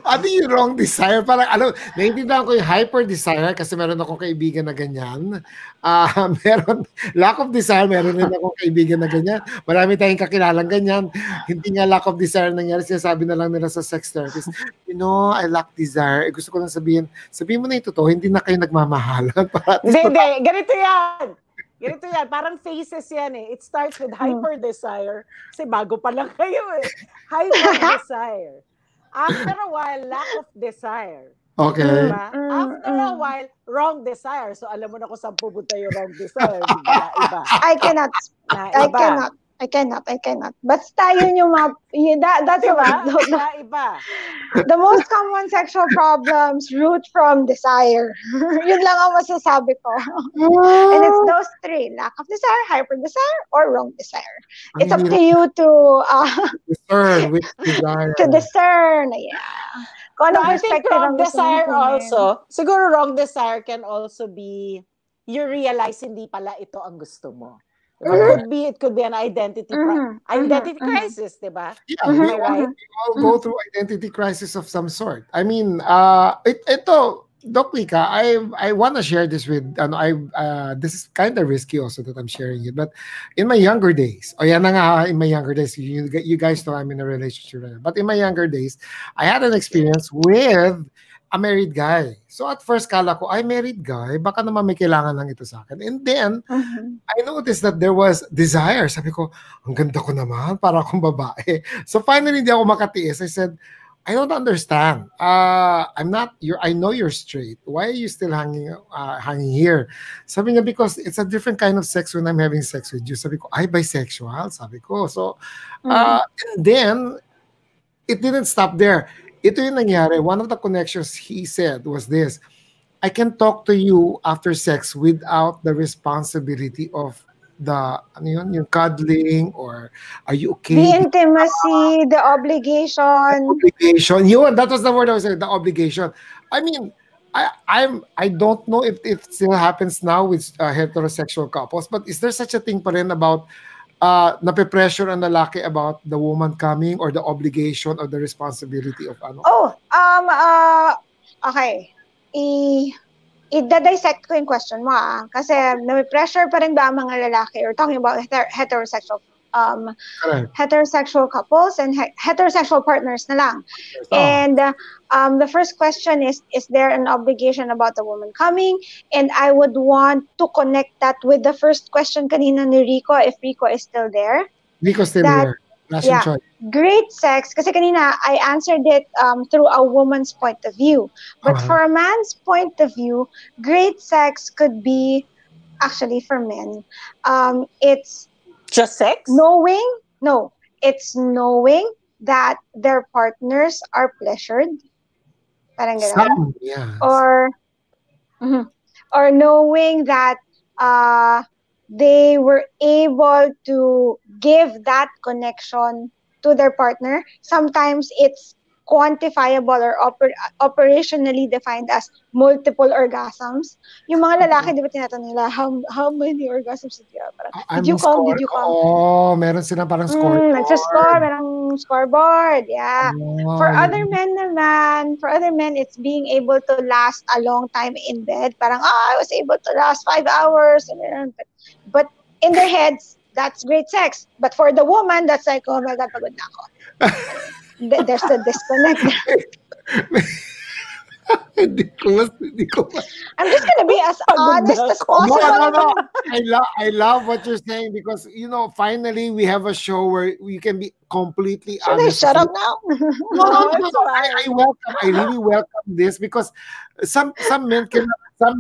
Ano yung wrong desire? Parang, naiintindihan ko yung hyper desire kasi meron akong kaibigan na ganyan. Meron, lack of desire, meron din akong kaibigan na ganyan. Marami tayong kakilalang ganyan. Hindi nga lack of desire nangyari, sinasabi na lang nila sa sex therapist, I lack desire. Gusto ko lang sabihin mo na yung totoo, hindi na kayo nagmamahalan. Hindi, ganito yan. Parang phases yan eh. It starts with hyper desire. Kasi bago pa lang kayo eh. Hyper desire. After a while, lack of desire. Okay. Diba? After a while, wrong desire. So alam mo na kung saan pupunta yung wrong desire. Iba. I cannot. Basta yun yung that's diba? Iba. The most common sexual problems root from desire. Yun lang ang masasabi ko. And it's those three: lack of desire, hyper desire, or wrong desire. It's up to you to discern which desire. To discern, yeah. I think wrong desire also, siguro wrong desire can also be you realize hindi pala ito ang gusto mo. It could be an identity crisis, diba? Yeah, we all go through identity crisis of some sort. I mean, ito, Dra.Rica, I want to share this with, this is kind of risky also that I'm sharing it, but in my younger days, in my younger days, you guys know I'm in a relationship right now, but in my younger days, I had an experience with a married guy. So at first, kala ko, married guy, baka naman may kailangan lang ito sa akin. And then, I noticed that there was desire. Sabi ko, ang ganda ko naman, para akong babae. So finally, hindi ako makatiis. I said, I don't understand. I know you're straight. Why are you still hanging here? Sabi niya, because it's a different kind of sex when I'm having sex with you. Sabi ko, bisexual. Sabi ko. So, and then, it didn't stop there. Ito yung nangyari. One of the connections he said was this: I can talk to you after sex without the responsibility of yung cuddling, or are you okay? The intimacy, the obligation. That was the word I was saying, the obligation. I mean, I don't know if it still happens now with heterosexual couples, but is there such a thing pa rin about nape-pressure ang lalaki about the woman coming, or the obligation or the responsibility of ano? Okay. I-dissect ko yung question mo kasi nape-pressure pa rin ba ang mga lalaki, or talking about heterosexual couples and heterosexual partners na lang. And the first question is there an obligation about the woman coming? And I would want to connect that with the first question kanina ni Rico, if Rico is still there. Rico's still there. Yeah, great sex. Kasi kanina, I answered it through a woman's point of view. But for a man's point of view, great sex could be, actually for men, it's just sex? It's knowing that their partners are pleasured. Parang ganun. Yes. Or knowing that they were able to give that connection to their partner. Sometimes it's quantifiable or operationally defined as multiple orgasms. Yung mga lalaki, di ba tinatanong nila, how many orgasms did you have? Did you count? Meron silang parang scoreboard. Nagsascore, merong scoreboard. Yeah. For other men, it's being able to last a long time in bed. Parang, I was able to last 5 hours. But in their heads, that's great sex. But for the woman, that's like, oh my God, pagod na ako. There's the disconnect. I'm just gonna be as honest as possible. No. I love what you're saying, because finally we have a show where we can be completely honest. Should I shut up now? No. I really welcome this, because some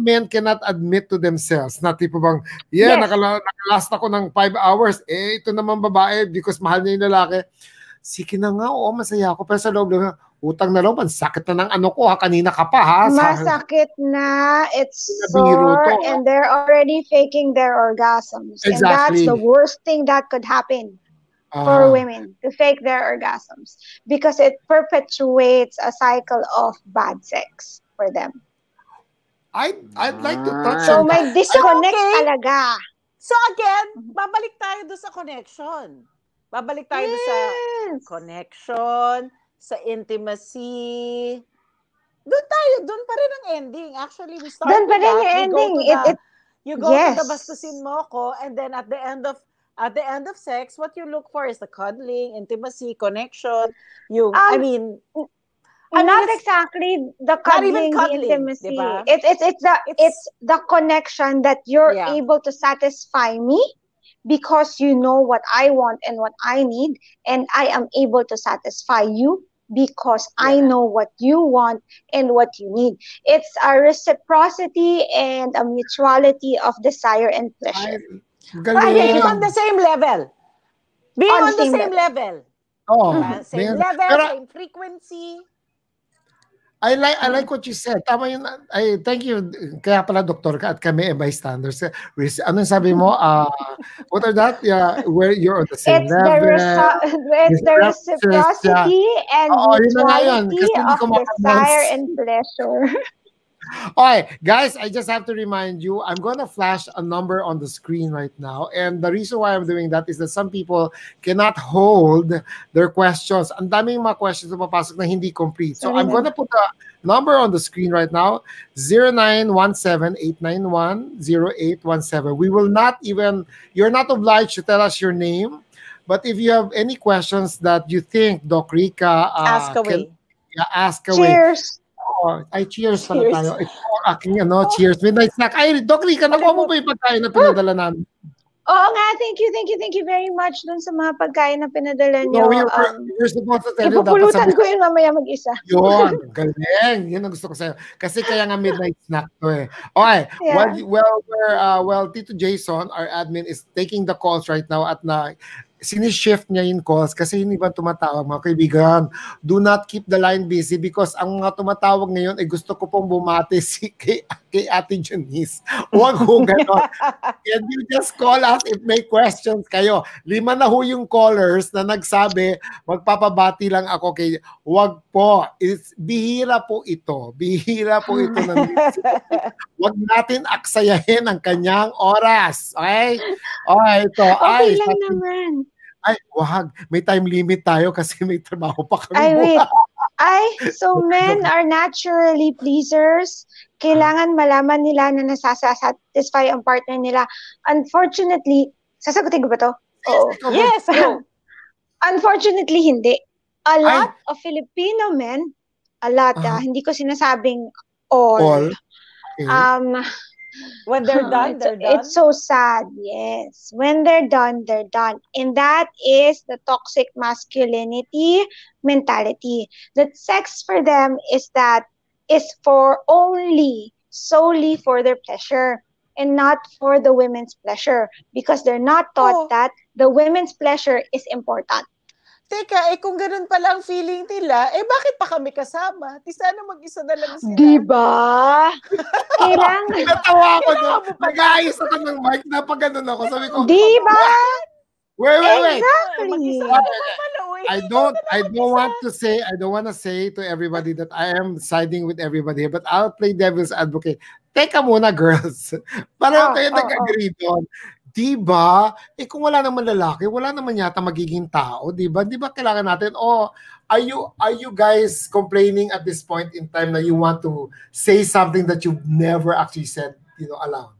men cannot admit to themselves na tipo bang, nakalast ako ng 5 hours, ito naman babae, because mahal niya yung lalaki. Sige na nga, masaya ako. Pero sa loob lang, utang na loob, sakit na ng ano ko kanina ka pa ha. Masakit na, it's sore, and they're already faking their orgasms. Exactly. And that's the worst thing that could happen for women, to fake their orgasms. Because it perpetuates a cycle of bad sex for them. I'd like to touch on that. So may disconnect talaga. So again, babalik tayo doon sa connection. Babalik tayo sa connection, sa intimacy. Doon pa rin ang ending. Actually, we start with that. Doon pa rin yung ending. You go to the bastusin mo ko, and then at the end of sex, what you look for is the cuddling, intimacy, connection. Not exactly the cuddling, the intimacy. Diba? It's the connection that you're able to satisfy me, because you know what I want and what I need, and I am able to satisfy you because I know what you want and what you need. It's a reciprocity and a mutuality of desire and pleasure. Being on the same level. Being on the same level. Same level, same frequency. I like what you said. Tama yun. Thank you. Kaya pala, doktor ka at kami bystanders. Anong sabi mo? What are that? Where you're on the same level. It's the reciprocity and mutuality of desire and pleasure. All right, guys, I just have to remind you, I'm going to flash a number on the screen right now. And the reason why I'm doing that is that some people cannot hold their questions. Ang daming mga questions na papasok na hindi complete. So I'm going to put a number on the screen right now, 0917-891-0817. We will not even, you're not obliged to tell us your name. But if you have any questions that you think Dra.Rica ask away. Ask away. Cheers! Ay, cheers pala tayo. Ito ang aking cheers. Midnight snack. Ay, Dra.Rica, nakuha mo ba yung pagkain na pinadala namin? Oo nga, thank you very much dun sa mga pagkain na pinadala nyo. You're supposed to tell you. Ipupulutan ko yun mamaya mag-isa. Yun, galing. Yun ang gusto ko sa'yo. Kasi kaya nga midnight snack to eh. Okay, well, Tito Jason, our admin, is taking the calls right now at sinishift niya yung calls kasi hindi ba tumatawag, mga kaibigan. Do not keep the line busy because ang mga tumatawag ngayon ay gusto ko pong bumati kay Ate Janice. Huwag ho ganon. Can you just call us if may questions kayo? 5 na ho yung callers na nagsabi, magpapabati lang ako kay... Huwag po. Bihira po ito. Bihira po ito. Huwag natin aksayahin ang kanyang oras. Okay? Okay, ito. Okay lang naman. Ay, wag. May time limit tayo kasi may trabaho pa kami. Ay, wait. So men are naturally pleasers. Kailangan malaman nila na nasasatisfy ang partner nila. Unfortunately, sasagutin ko ba to? Oo. Yes. Unfortunately, hindi. A lot of Filipino men, hindi ko sinasabing all. Okay. When they're done, they're done. It's so sad, yes. When they're done, they're done. And that is the toxic masculinity mentality. That sex for them is for solely for their pleasure and not for the women's pleasure because they're not taught that the women's pleasure is important. Teka, kung ganun pala ang feeling nila, bakit pa kami kasama? Di sana mag-isa na lang sila. Diba? Kailangan. Natawa ako doon. Nag-aayos ako ng mic na pag ganun ako. Sabi ko, diba? Wait. Exactly. I don't want to say to everybody that I am siding with everybody, but I'll play devil's advocate. Teka muna, girls. Parang kayo nag-agree doon. Diba? Kung wala naman lalaki, wala naman yata magiging tao, diba? Diba kailangan natin, are you guys complaining at this point in time na you want to say something that you've never actually said, aloud?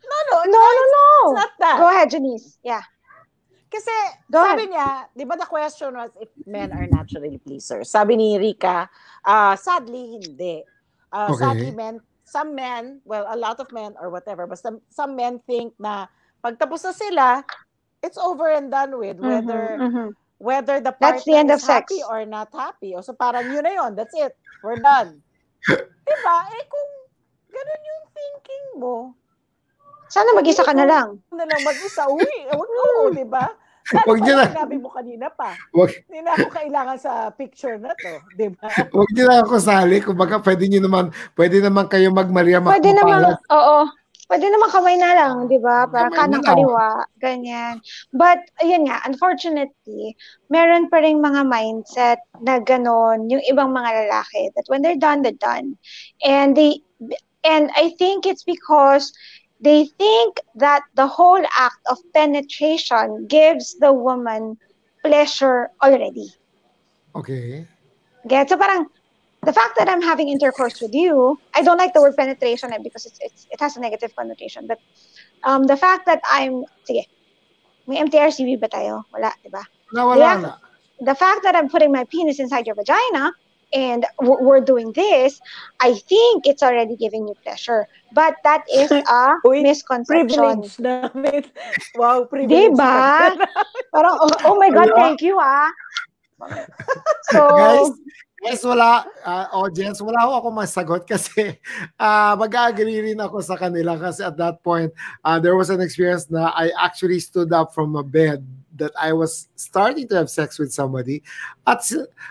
No. It's not that. Go ahead, Janice. Yeah. Kasi, sabi niya, di ba the question was if men are naturally pleasers. Sabi ni Rica, sadly, hindi. Sadly, some men, well, a lot of men or whatever, but some men think na pagtapos na sila, it's over and done with. Whether the partner the end of is happy sex. or not happy. O so parang yun na yun. That's it. We're done. Diba? Kung ganun yung thinking mo, sana mag-isa ka na lang. Mag-isa. Oo, diba? Wag niyo na. Sinabi mo kanina pa. Hindi na ako kailangan sa picture na to. Diba? Huwag niyo na ako sali. Kumbaga, pwede naman kayo mag-Maria Pwede naman, oo. Pwede naman kamay na lang, di ba? Para kanang kaliwa, ganyan. But, ayun nga, unfortunately, meron pa rin mga mindset na ganon, yung ibang mga lalaki, that when they're done, they're done. And I think it's because they think that the whole act of penetration gives the woman pleasure already. Okay. So parang, the fact that I'm having intercourse with you, I don't like the word penetration because it has a negative connotation. But the fact that may MTRCB ba tayo? Wala, di ba? Wala. The fact that I'm putting my penis inside your vagina and we're doing this, I think it's already giving you pleasure. But that is a misconception. Privilege. Wow, privilege. Diba? Parang, oh my God, thank you, So, Guys, audience, wala ako masagot kasi mag-agree rin ako sa kanila kasi at that point, there was an experience na I actually stood up from a bed that I was starting to have sex with somebody at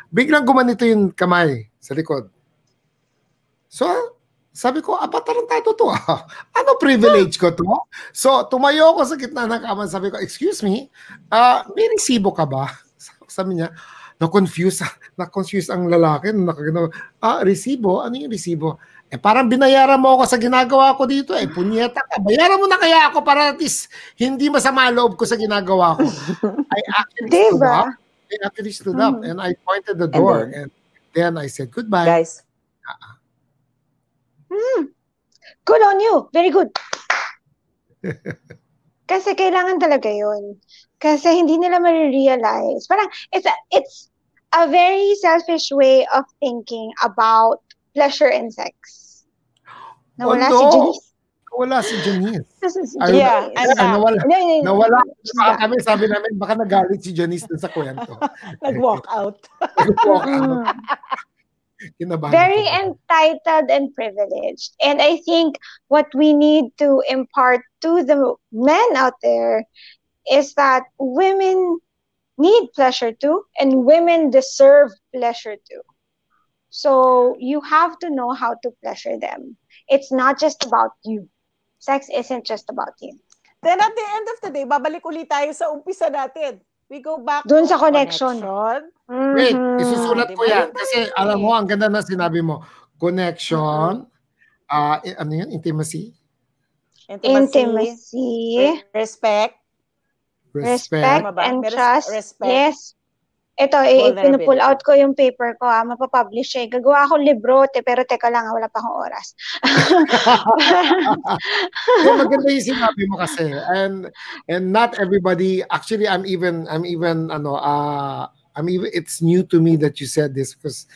biglang gumanito yung kamay sa likod. So, sabi ko, tarantado to. Ano privilege ko to? So, tumayo ako sa gitna ng kama. Sabi ko, excuse me, may resibo ka ba? Sabi niya, na-confuse, na-confuse ang lalaki. Resibo? Ano yung resibo? Parang binayaran mo ako sa ginagawa ko dito punyeta ka. Bayaran mo na kaya ako para at least hindi masama loob ko sa ginagawa ko. I actually stood up and I pointed the door and then I said goodbye. Guys. Good on you. Very good. Kasi kailangan talaga yun. Kasi hindi nila ma-realize. Parang it's a very selfish way of thinking about pleasure and sex. Nawala si Janice. Nawala si Janice. Nawala. Kami, sabi namin, baka nagalit si Janice dun sa kwento. Nag-walk out. Very entitled and privileged. And I think what we need to impart to the men out there is that women need pleasure too, and women deserve pleasure too. So you have to know how to pleasure them. It's not just about you. Sex isn't just about you. Then at the end of the day, babalik ulit tayo sa umpisa natin. We go back doon sa connection. Wait, isusulat ko yan. Kasi alam mo, ang ganda na sinabi mo. Connection, ano yun? Intimacy? Respect and trust. Respect. Yes. Ito, pinupull out ko yung paper ko, mapapublish siya. Gagawa akong libro, pero teka lang, wala pa akong oras. Maganda yung sinabi mo kasi. And not everybody, actually, it's new to me that you said this because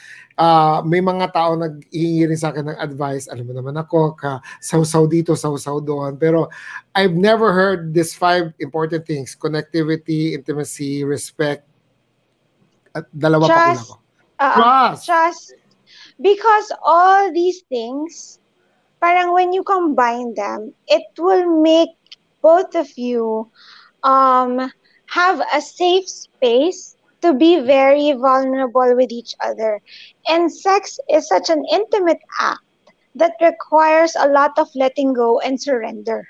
may mga tao nag-iingi rin sa akin ng advice. Alam mo naman ako, sausaw dito, sausaw doon. Pero I've never heard these 5 important things: connectivity, intimacy, respect, at dalawa pa kulang ko. Trust. Because all these things, parang when you combine them, it will make both of you have a safe space to be very vulnerable with each other. And sex is such an intimate act that requires a lot of letting go and surrender.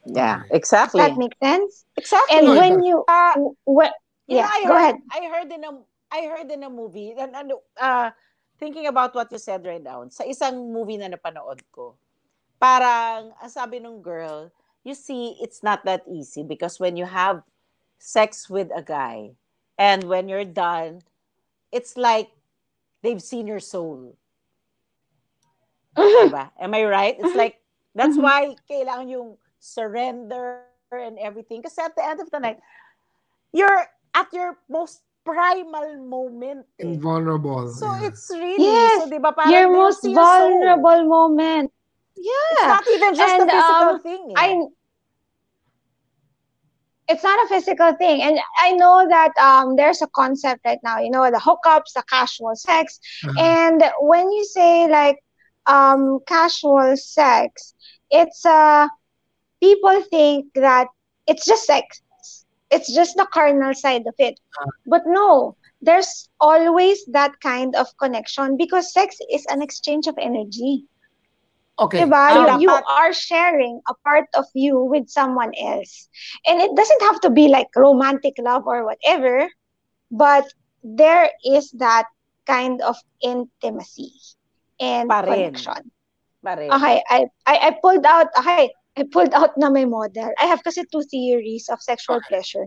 Yeah, exactly. Does that make sense? Exactly. And when you go ahead. I heard in a movie, and thinking about what you said right now, sa isang movie na napanood ko, parang, ang sabi ng girl, you see, it's not that easy because when you have sex with a guy, and when you're done, it's like they've seen your soul. Diba? Am I right? It's like, that's why kailangan yung surrender and everything. Kasi at the end of the night, you're at your most primal moment. Invulnerable. So it's really, so diba, parang your most vulnerable moment. Yeah. It's not even just a physical thing. It's not a physical thing. And I know that there's a concept right now, the hookups, the casual sex. And when you say like casual sex, it's people think that it's just sex. It's just the carnal side of it. But no, there's always that kind of connection because sex is an exchange of energy. Okay. Diba? You are sharing a part of you with someone else. And it doesn't have to be like romantic love or whatever, but there is that kind of intimacy and connection. Okay, I pulled out na my model. I have kasi 2 theories of sexual pleasure.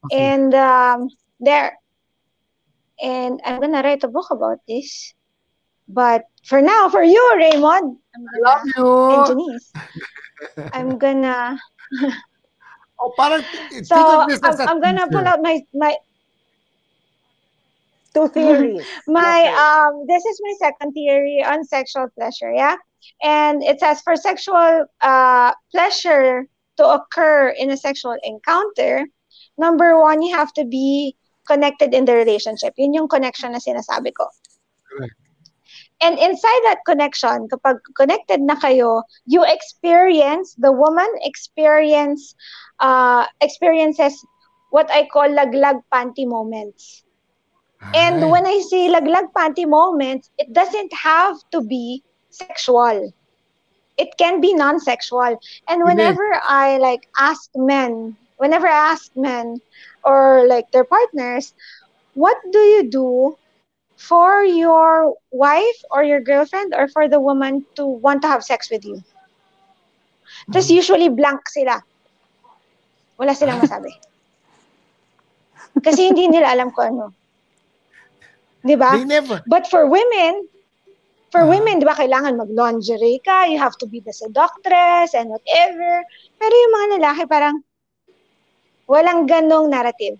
Okay. And and I'm gonna write a book about this. But for now, for you, Raymond, I love you. And Janice, I'm gonna I'm gonna pull out my 2 theories. This is my second theory on sexual pleasure, yeah? And it says for sexual pleasure to occur in a sexual encounter, number 1, you have to be connected in the relationship. Yun yung connection na sinasabi ko. Correct. And inside that connection, kapag connected na kayo, the woman experiences what I call laglag panty moments. And when I say laglag panty moments, it doesn't have to be sexual. It can be non-sexual. And whenever I ask men or like their partners, what do you do for your wife or your girlfriend or for the woman to want to have sex with you? Tapos usually blank sila. Wala silang masabi. Kasi hindi nila alam kung ano. Diba? They never. But for women, di ba, kailangan mag-lingerie ka, you have to be the seductress and whatever. Pero yung mga lalaki parang walang ganong narrative.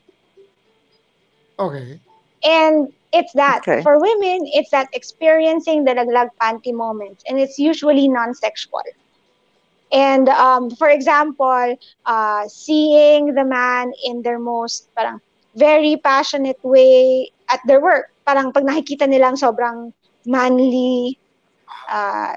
Okay. And it's that. Okay. For women, it's that experiencing the laglag panty moments. And it's usually non-sexual. And for example, seeing the man in their most parang very passionate way at their work. Parang pag nakikita nilang sobrang manly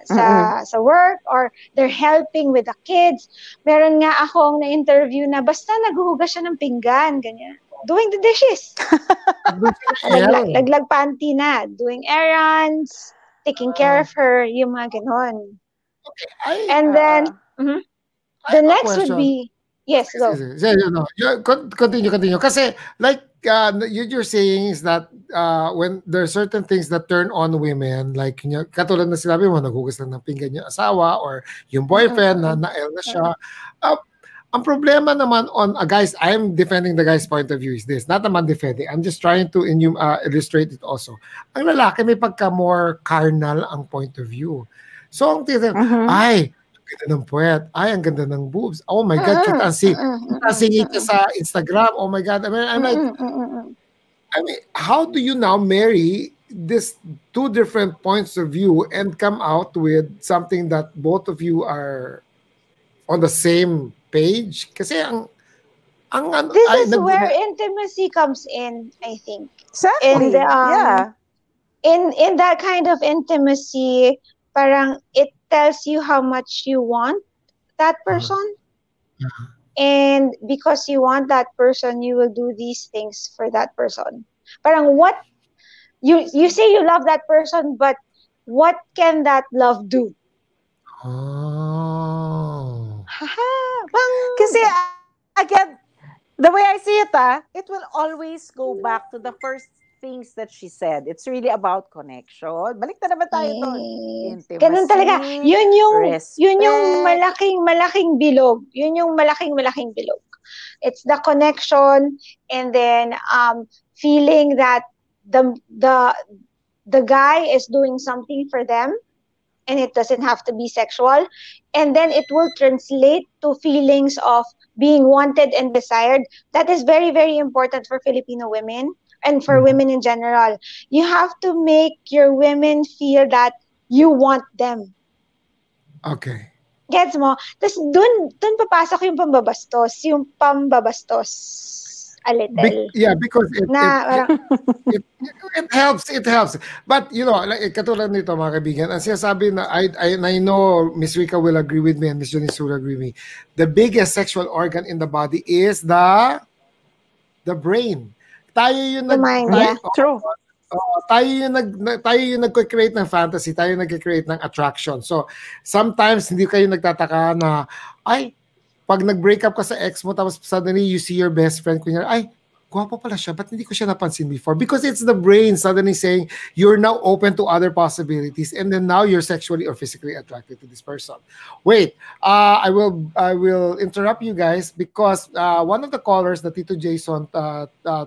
sa work, or they're helping with the kids. Meron nga akong na-interview na basta naghuhugas siya ng pinggan, ganyan. Doing the dishes. Laglag panty na. Doing errands, taking care of her, yung mga ganon. Okay. And then, the next would be, yes, go. Continue. Kasi, like, you're saying is that when there are certain things that turn on women, like, katulad na sinabi mo, naghugas lang ng pinggan yung asawa or yung boyfriend na na-el na siya. Ang problema naman on, guys, I'm defending the guy's point of view is this. Not naman defending. I'm just trying to illustrate it also. Ang lalaki may pagka more carnal ang point of view. So, ang titignan, ay, ang ganda ng puwet. Ay, ang ganda ng boobs. Oh my God, kita ang singit niya sa Instagram. Oh my God. I mean, I'm like, how do you now marry this two different points of view and come out with something that both of you are on the same page? Kasi this is where intimacy comes in, I think. Exactly. And, in that kind of intimacy, parang it tells you how much you want that person. And because you want that person, you will do these things for that person. Parang what you say you love that person, but what can that love do? Kasi again, the way I see it, it will always go back to the first things that she said. It's really about connection. Balik na naman tayo doon. Intimacy. Ganun talaga. Yun yung malaking bilog. Yun yung malaking bilog. It's the connection, and then feeling that the guy is doing something for them, and it doesn't have to be sexual, and then it will translate to feelings of being wanted and desired. That is very, very important for Filipino women and for women in general. You have to make your women feel that you want them. Okay. Gets mo? Tapos dun papasok yung pambabastos a little. Because it helps. It helps. But, like, katulad nito, mga kaibigan, ang sinasabi na, I know Miss Rica will agree with me and Miss Janice will agree with me. The biggest sexual organ in the body is the brain. Tayo yung true. Tayo yung nagko-create ng fantasy, tayo yung nagko-create ng attraction. So, sometimes hindi kayo nagtataka na, ay, pag nag-break up ka sa ex mo, tapos suddenly you see your best friend, kunyari, ay, gwapo pala siya, ba't hindi ko siya napansin before? Because it's the brain suddenly saying you're now open to other possibilities, and then now you're sexually or physically attracted to this person. Wait, I will interrupt you guys because one of the callers that Tito Jason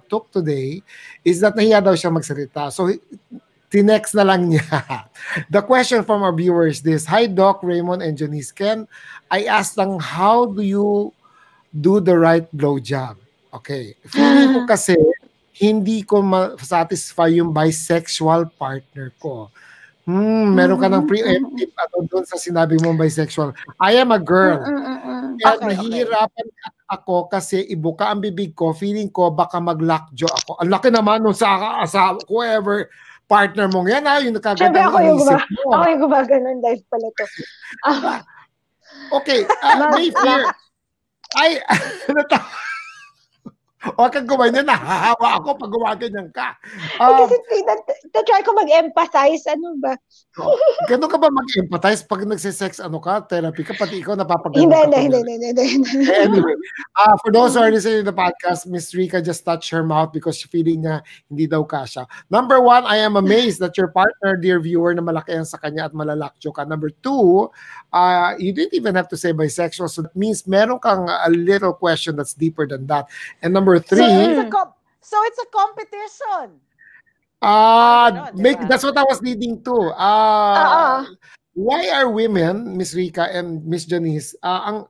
took today is that nahiya daw siya magsalita. So, tinext na lang niya. The question from our viewers is this: Hi Doc, Raymond, and Janice. Can I ask lang, how do you do the right blowjob? Okay. Feeling ko kasi hindi ko ma-satisfy yung bisexual partner ko. Meron ka ng preemptive doon sa sinabi mong bisexual. I am a girl. Kaya nahihirapan ako kasi ibuka ang bibig ko. Feeling ko baka mag-lockjaw ako. Ang laki naman nung sa whoever partner mong yan. Yung nakagandang inisip mo. Ako yung gumaganon dahil pala to. Okay. May fear. Huwag kang gumanyan, nahahawa ako pag gumaganyan ka. Kasi try ko mag-empathize, ano ba? Ganun ka ba mag-empathize pag nagsisex, therapy ka, pati ikaw napapagano ka? Hindi. Anyway, for those who are listening to the podcast, Miss Rica just touched her mouth because feeling niya hindi daw kasha. Number 1, I am amazed that your partner, dear viewer, na malaki ang sa kanya at malalakyo ka. Number 2, you didn't even have to say bisexual, so that means meron kang a little question that's deeper than that. And number 3, so it's a competition. That's what I was leading to. Why are women, Miss Rica and Miss Janice, ang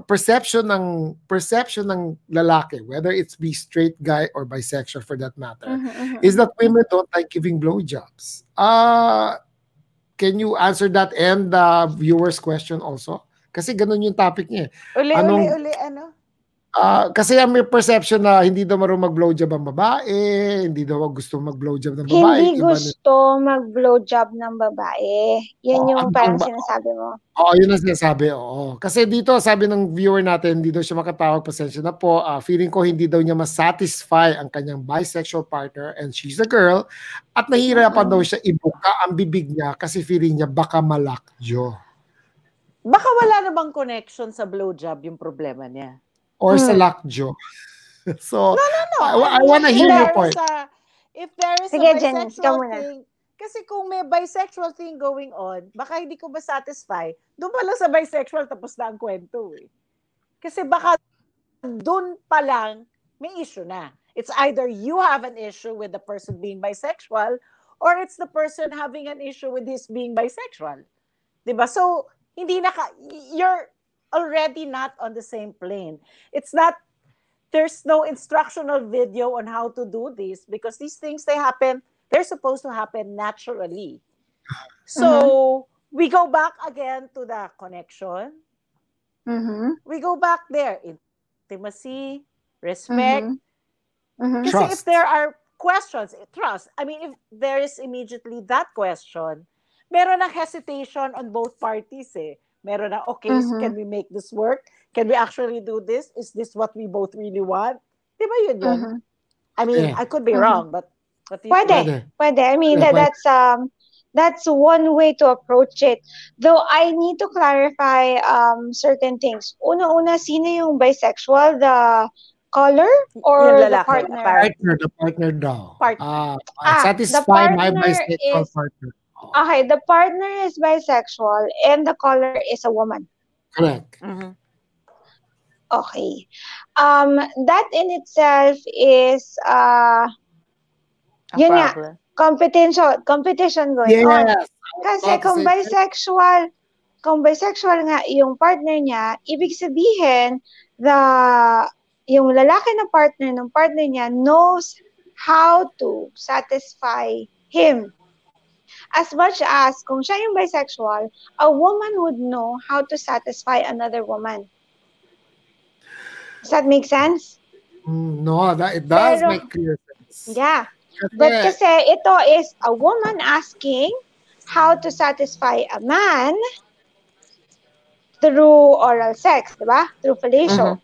perception ng lalaki, whether it's be straight guy or bisexual for that matter, is that women don't like giving blowjobs. Can you answer that and the viewer's question also? Kasi ganun yung topic niya. Uli, kasi may perception na hindi daw marunong mag-blowjob ang babae, hindi daw gusto mag-blowjob ng babae. Hindi gusto mag-blowjob ng babae. Yan yung parang sinasabi mo. Oo, yun ang sinasabi. Oo. Kasi dito, sabi ng viewer natin, hindi daw siya makatawag, pasensya na po. Feeling ko hindi daw niya masatisfy ang kanyang bisexual partner and she's a girl. At nahihirapan daw siya ibuka ang bibig niya kasi feeling niya baka malakjo. Baka wala namang connection sa blowjob yung problema niya. Or sa lakjo. So, no. I wanna hear your point. If there is a bisexual thing, kasi kung may bisexual thing going on, baka hindi ko ba satisfy, doon pa lang sa bisexual tapos na ang kwento eh. Kasi baka doon pa lang may issue na. It's either you have an issue with the person being bisexual or it's the person having an issue with his being bisexual. Diba? So, you're already not on the same plane. There's no instructional video on how to do this because these things, they're supposed to happen naturally. So, we go back again to the connection. We go back there. Intimacy, respect. Kasi Trust. if there are questions, trust. I mean, if there is immediately that question, meron ng hesitation on both parties eh. Meron na, okay, can we make this work? Can we actually do this? Is this what we both really want? Di ba yun? I mean, I could be wrong, but what do you think? Pwede. I mean, that's one way to approach it. Though I need to clarify certain things. Una-una, sino yung bisexual? The caller or the partner? The partner daw. the Satisfy my partner bisexual partner. Okay, the partner is bisexual and the caller is a woman. Correct. Okay. That in itself is yun nga, competition going on. Kasi kung bisexual nga yung partner niya, ibig sabihin yung lalaki na partner ng partner niya knows how to satisfy him. As much as kung siya yung bisexual, a woman would know how to satisfy another woman. Does that make sense? No, it does make clear sense. Yeah. But kasi ito is a woman asking how to satisfy a man through oral sex, diba? Through fellatio.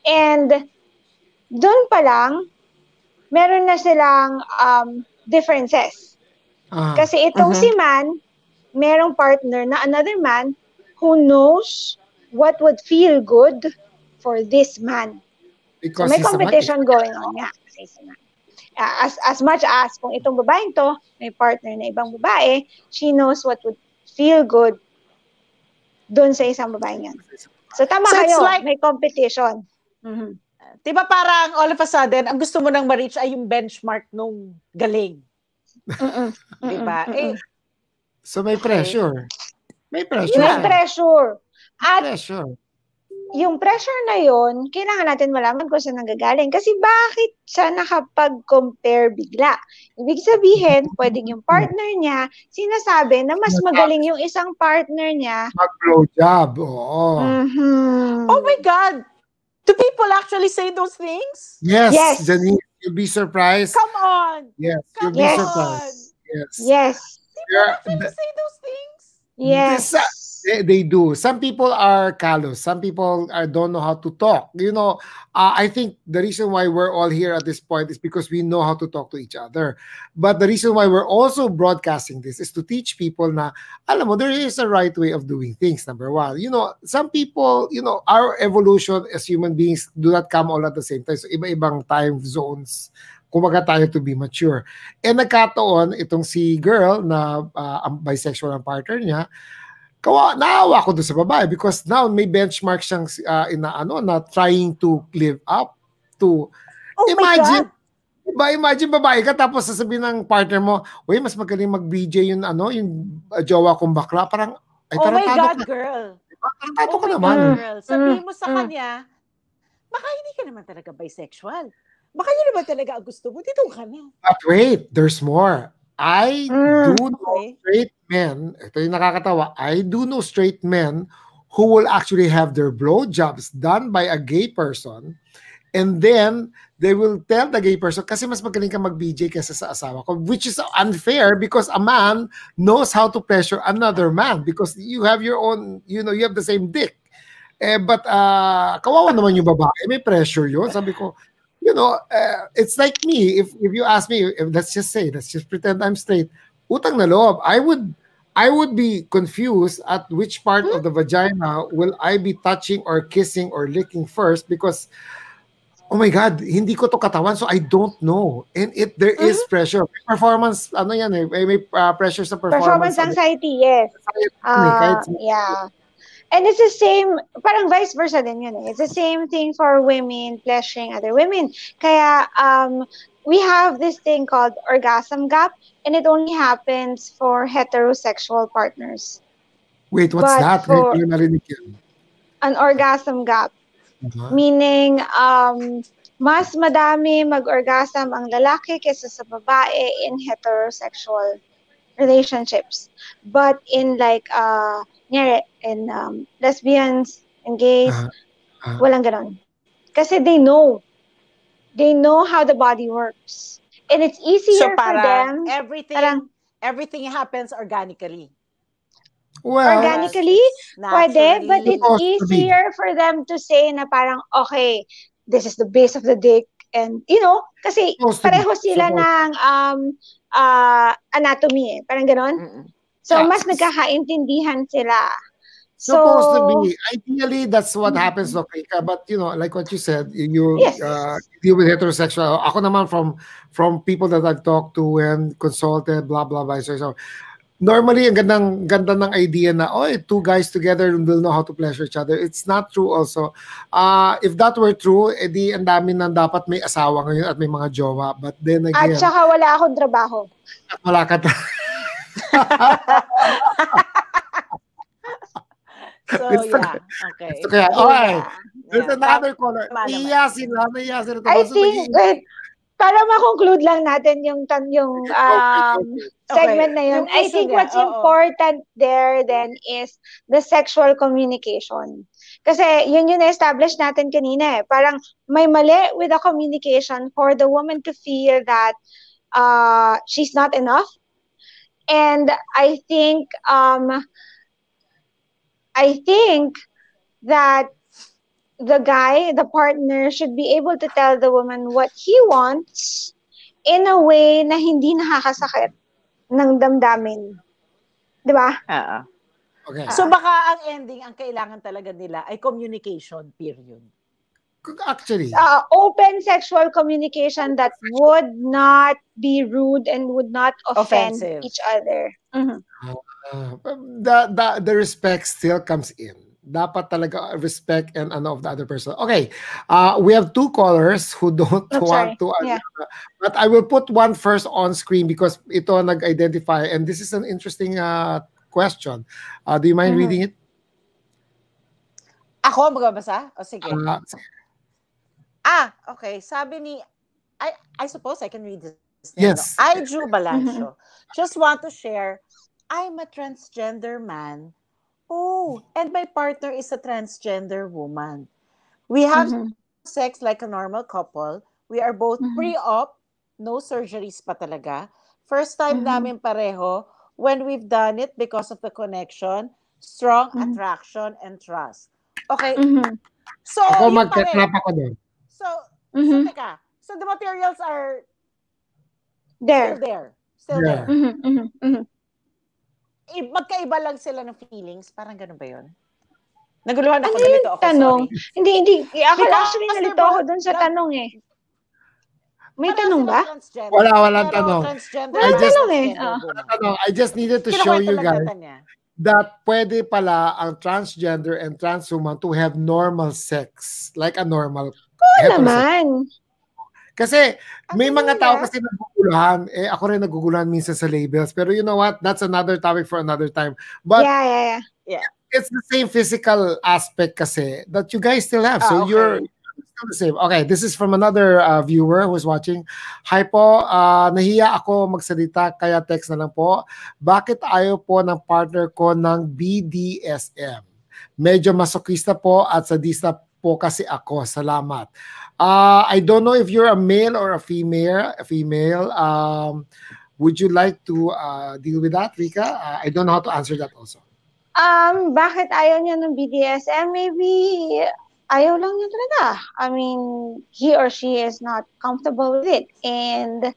And dun pa lang, meron na silang differences. Kasi itong si man, merong partner na another man who knows what would feel good for this man. Because so may competition going on nga. As much as kung itong babaeng to, may partner na ibang babae, she knows what would feel good doon sa isang babaeng yan. So tama kayo, may competition. Diba parang all of a sudden, ang gusto mo nang ma-reach ay yung benchmark nung galing. Diba? So may pressure. May pressure. May pressure. At pressure. Yung pressure na yun, kailangan natin malaman kung saan nanggagaling. Kasi bakit siya nakapag-compare bigla? Ibig sabihin, pwedeng yung partner niya, sinasabi na mas magaling yung isang partner niya. Mag-blowjob, oo. Oh my God! Do people actually say those things? Yes. Janice, you'll be surprised. Come on! Yes, you'll be surprised. Yes. People actually say those things? Yes. They do. Some people are callous. Some people don't know how to talk. I think the reason why we're all here at this point is because we know how to talk to each other. But the reason why we're also broadcasting this is to teach people na, alam mo, there is a right way of doing things, number one. Some people, our evolution as human beings do not come all at the same time. So, iba-ibang time zones kumaga tayo to be mature. And nagkataon, itong si girl na ang bisexual ang partner niya, naawa ko doon sa babae because now may benchmark siyang na trying to live up to. Imagine, diba, imagine babae ka tapos sasabihin ng partner mo, uy, mas magaling mag-BJ yung jowa kong bakla. Parang, oh my God, girl. Tarantado ka naman. Girl. Sabihin mo sa kanya, baka hindi ka naman talaga bisexual. Baka yun naman talaga ang gusto mo, dito ka na. But wait, there's more. I do know straight men, ito yung nakakatawa, I do know straight men who will actually have their blowjobs done by a gay person and then they will tell the gay person, kasi mas magaling ka mag-BJ kaysa sa asawa ko, which is unfair because a man knows how to pleasure another man because you have your own, you have the same dick. But kawawa naman yung babae, may pressure yun. Sabi ko, it's like me. If you ask me, let's just pretend I'm straight. Utang na loob. I would be confused at which part of the vagina will I be touching or kissing or licking first because, oh my God, hindi ko to katawan, so I don't know. And there is pressure. Performance, may pressure sa performance. Performance anxiety, yes. Yeah. And it's the same, parang vice versa din yun eh. It's the same thing for women pleasuring other women. Kaya we have this thing called orgasm gap and it only happens for heterosexual partners. Wait, what's that? An orgasm gap. Meaning, mas madami mag-orgasm ang lalaki kaysa sa babae in heterosexual relationships. But in in lesbians and gays, walang ganon. Kasi they know how the body works. And it's easier for them. Everything happens organically. Well, organically, pwede, but it's easier for them to say na parang, okay, this is the base of the dick. And, kasi pareho sila ng anatomy eh. Parang ganon. So, mas nagkakaintindihan sila. Supposed to be. Ideally, that's what happens, Dra.Rica. But, like what you said, you deal with heterosexual. Ako naman from people that I've talked to and consulted, blah, blah, blah. So, normally, ang ganda ng idea na, two guys together will know how to pleasure each other. It's not true also. If that were true, edi ang dami na dapat may asawa ngayon at may mga jowa. But then again... At saka wala akong trabaho. Wala ka So, yeah. Okay. There's another caller. Naiya sila. I think, wait, para ma-conclude lang natin yung segment na yun, I think what's important there then is the sexual communication. Kasi yun yung na-establish natin kanina eh. Parang may mali with the communication for the woman to feel that she's not enough. And I think that the partner should be able to tell the woman what he wants in a way na hindi nakakasakit ng damdamin. Diba? Okay. So baka ang ending, ang kailangan talaga nila ay communication, period. Actually. Open sexual communication that would not be rude and would not offend each other. The respect still comes in. Dapat talaga respect and of the other person. Okay, we have two callers who don't want to. But I will put one first on screen because ito nag-identify and this is an interesting question. Do you mind reading it? Ako magbabasa? O sige. Okay. Sabi ni, I suppose I can read this. Yes. I Drew Balancio. Just want to share, I'm a transgender man. Oh, and my partner is a transgender woman. We have sex like a normal couple. We are both pre-op, no surgeries pa talaga. First time namin pareho. When we've done it because of the connection, strong attraction and trust. Okay. So, Ako yun pa rin. magka-clap ako doon. So, teka. So, the materials are There. still there. Still Yeah. there. Magkaiba lang sila ng feelings. Parang ganun ba yun? Naguluhan ako, nalito ako, tanong? sorry. Hindi. Because Actually, nalito ako dun sa tanong eh. May tanong ba? Walang tanong. Walang tanong eh. I just needed to show you guys that pwede pala ang transgender and transhuman to have normal sex. Like a normal. Naman. Kasi may mga tao kasi naguguluhan. Ako rin naguguluhan minsan sa labels. Pero you know what? That's another topic for another time. But yeah. It's the same physical aspect kasi that you guys still have. So you're still the same. Okay, this is from another viewer who's watching. Hi po, nahiya ako magsalita kaya text na lang po. Bakit ayaw po ng partner ko ng BDSM? Medyo masokista po at sadista po kasi ako. Salamat. I don't know if you're a male or a female. Would you like to deal with that, Rica? I don't know how to answer that also. Bakit ayaw niya ng BDSM? Maybe ayaw lang niya talaga. I mean, he or she is not comfortable with it. And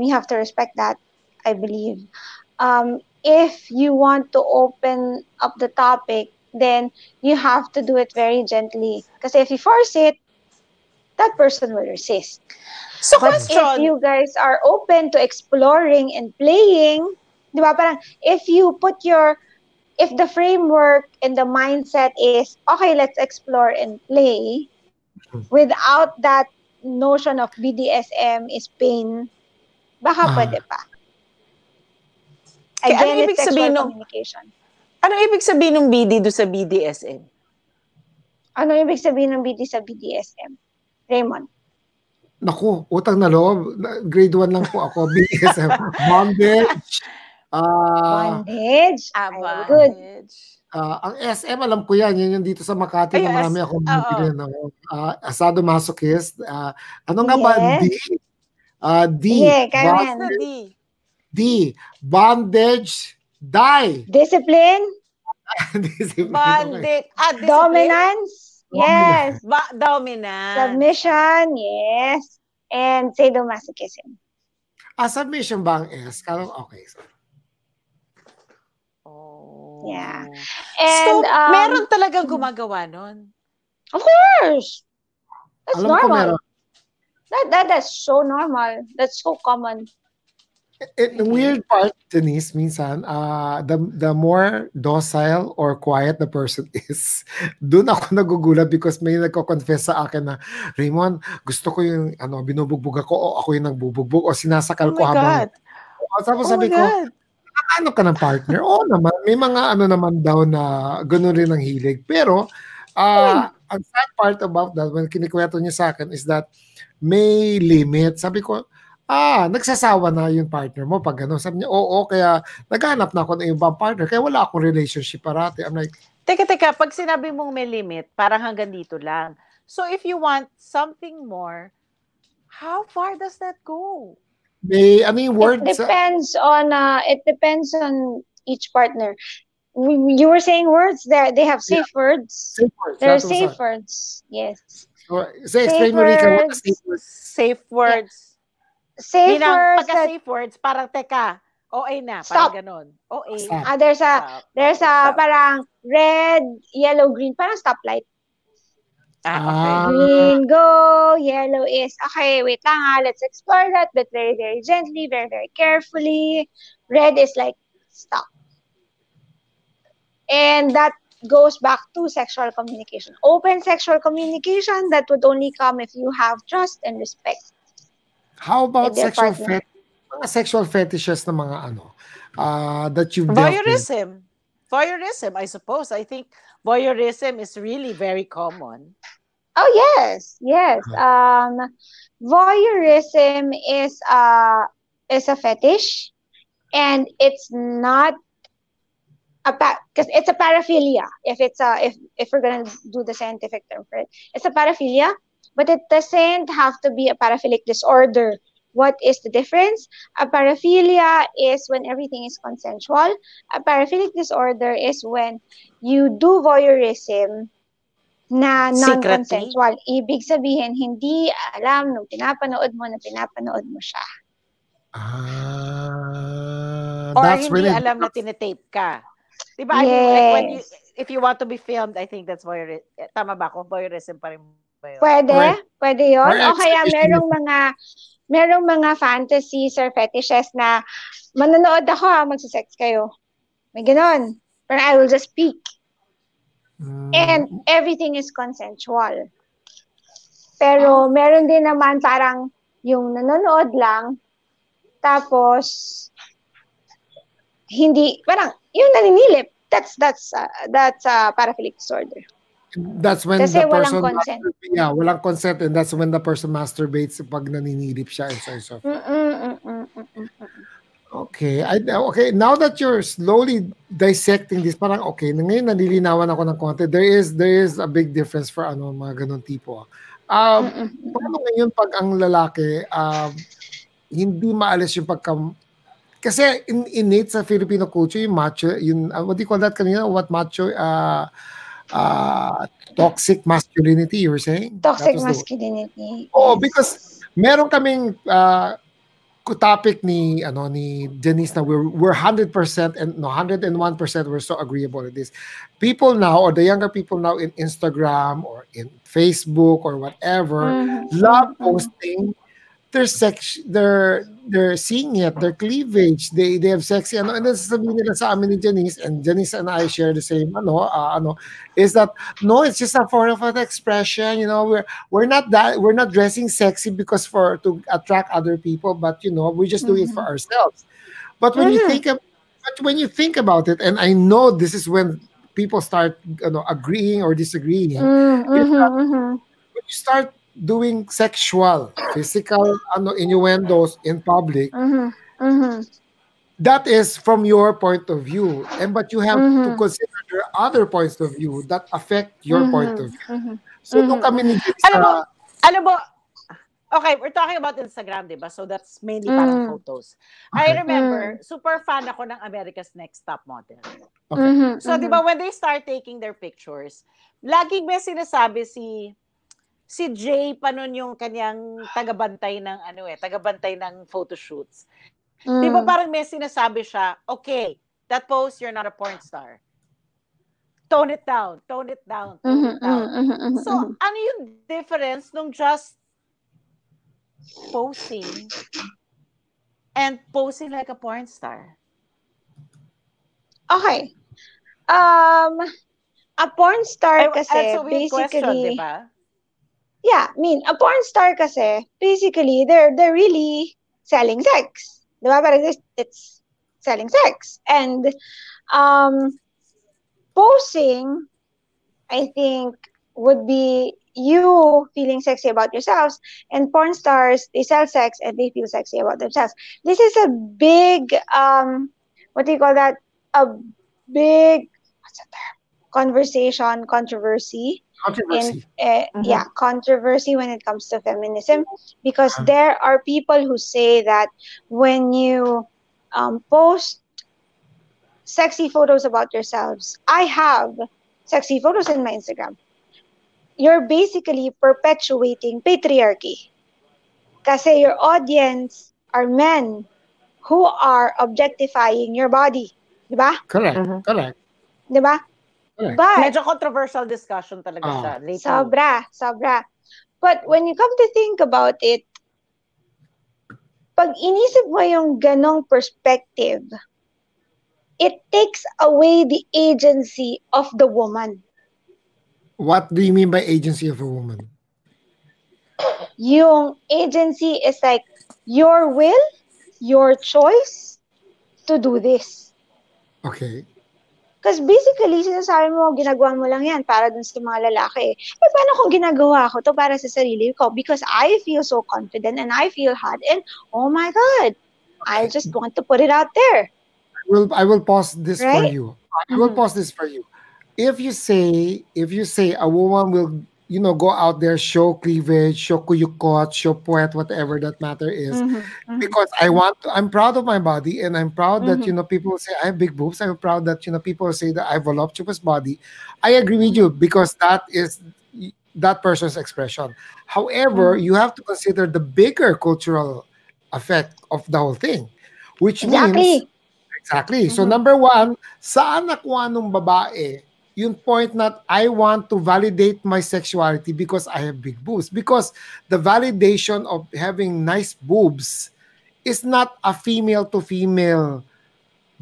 you have to respect that, I believe. If you want to open up the topic, then you have to do it very gently. Because if you force it, that person will resist. So, but if you guys are open to exploring and playing, di ba, parang if the framework and the mindset is, okay, let's explore and play, without that notion of BDSM is pain, baka pwede pa. Again, it's sexual communication. Ano ibig sabihin ng BD do sa BDSM? Ano ibig sabihin ng BD sa BDSM? Raymond? Naku, utang na loob. Grade 1 lang po ako. BDSM. Bondage. Bondage. Good. Ang SM, alam ko yan. Yan yung dito sa Makati na marami akong bumibili. Sadomasochist. Ano nga ba? D. D. Bondage. Die. Discipline. Bondage. Dominance. Yes. Dominance. Submission. Yes. And sadomasochism. Submission ba ang S? Okay. Yeah. And, so, meron talagang gumagawa nun? Of course. That's normal. That's so normal. That's so common. The weird part, Denise, minsan, the more docile or quiet the person is, dun ako nagugulat because may nagko-confess sa akin na, Raymond, gusto ko yung binubugbog ako o ako yung nagbubugbog o sinasakal ko habang... Tapos sabi ko, ano ka ng partner? Oo naman, may mga naman daw na gano'n rin ang hilig. Pero, ang sad part about that, when kinikwento niya sa akin, is that may limit. Sabi ko, nagsasawa na yung partner mo pag gano'n. Sabi niya, oo, kaya naghanap na ako ng ibang partner, kaya wala akong relationship parati. I'm like, Teka, pag sinabi mong may limit, parang hanggang dito lang. So, if you want something more, how far does that go? May words? It depends on each partner. You were saying words there. They have safe words. Safe words. There are safe words. Yes. So, explain mo, Rica, what are safe words? Safe words. Yeah. Safe words. Pagka-safe words, parang teka, OA na, parang ganon. OA. There's a parang red, yellow, green, parang stoplight. Okay. Green, go. Yellow is, okay, wait lang let's explore that, but very, very gently, very, very carefully. Red is like, stop. And that goes back to sexual communication. Open sexual communication, that would only come if you have trust and respect. How about sexual fetishes na mga that you've dealt with? Voyeurism, I suppose. I think voyeurism is really very common. Oh, yes. Voyeurism is a fetish, and it's not because it's a paraphilia. If we're gonna do the scientific term for it, it's a paraphilia, but it doesn't have to be a paraphilic disorder what is the difference? A paraphilia is when everything is consensual. A paraphilic disorder is when you do voyeurism na Secretly? non-consensual. Ibig sabihin, hindi alam nung pinapanood mo na pinapanood mo siya. Or That's when hindi it alam na becomes, tinetape ka. Diba? I mean, like when you, Yes. if you want to be filmed, I think that's voyeurism. Tama ba ako? Voyeurism pa rin ba yun? or, Pwede yon. or O kaya exhibitionism. merong mga fantasies or fetishes na manonood ako magsisex kayo. May ganon. But I will just peek. And everything is consensual. Pero meron din naman parang yung nanonood lang, tapos hindi, parang yung naninilip. That's paraphilic disorder. That's when Kasi the walang person consent. walang consent, and that's when the person masturbates pag naninilip siya and so forth. Okay, okay, now that you're slowly dissecting this, parang okay, ngayon nalilinawan ako ng konti. There is a big difference for mga ganun tipo. Paano ngayon pag ang lalaki hindi maalis yung kasi innate sa Filipino culture yung macho, yung what do you call that kanina? What macho toxic masculinity, you were saying? Toxic masculinity. Oh, Yes. because meron kaming topic ni Janice na we're 100% and 101% we're so agreeable with this. People now, or the younger people now in Instagram or in Facebook or whatever, love posting their sex, they're seeing it, their cleavage, they have sexy and then sasabihin nila sa amin ni Janice, and Janice and I share the same is that no, it's just a form of an expression, we're not dressing sexy because to attract other people, but we just do it for ourselves. But when you think about it, and I know this is when people start agreeing or disagreeing, is that when you start doing sexual, physical innuendos in public, that is from your point of view, but you have to consider there are other points of view that affect your point of view. So nung kami ni Janice, alam mo, okay, we're talking about Instagram, diba? So that's mainly parang photos. Okay. I remember, super fan ako ng America's Next Top Model. Okay. So diba, when they start taking their pictures, laging may sinasabi si Jay pa nun yung kanyang tagabantay ng photo shoots. Di ba parang may sinasabi siya, okay, that pose, you're not a porn star. Tone it down. So, ano yung difference nung just posing and posing like a porn star? Okay. A porn star kasi so basically, question, diba? Yeah, I mean, a porn star kasi, basically, they're really selling sex. Diba? Parang it's selling sex. And posing, I think, would be you feeling sexy about yourselves. And porn stars, they sell sex and they feel sexy about themselves. This is a big, what do you call that? A big, what's the term? Controversy. Controversy when it comes to feminism, because there are people who say that when you post sexy photos about yourselves, I have sexy photos in my Instagram, you're basically perpetuating patriarchy, kasi your audience are men who are objectifying your body, diba? Correct. Diba? But medyo controversial discussion talaga siya lately. Sobra. But when you come to think about it, pag inisip mo yung ganong perspective, it takes away the agency of the woman. What do you mean by agency of a woman? Yung agency is like your will, your choice to do this. Okay. Because basically, sinasabi mo, ginagawa mo lang yan para dun sa mga lalaki. Eh, paano kung ginagawa ko to para sa sarili ko? Because I feel so confident and I feel hot and, oh my God, I just want to put it out there. I will pause this for you. I will pause this for you. If you say a woman will, go out there, show cleavage, show kuyukot, show puwet, whatever that matter is, because I'm proud of my body, and I'm proud that, people say I have big boobs. I'm proud that, people say that I have a voluptuous body. I agree with you because that is that person's expression. However, you have to consider the bigger cultural effect of the whole thing, which means, Exactly. exactly. So number one, saan nakuha nung babae yung point that I want to validate my sexuality because I have big boobs? Because the validation of having nice boobs is not a female to female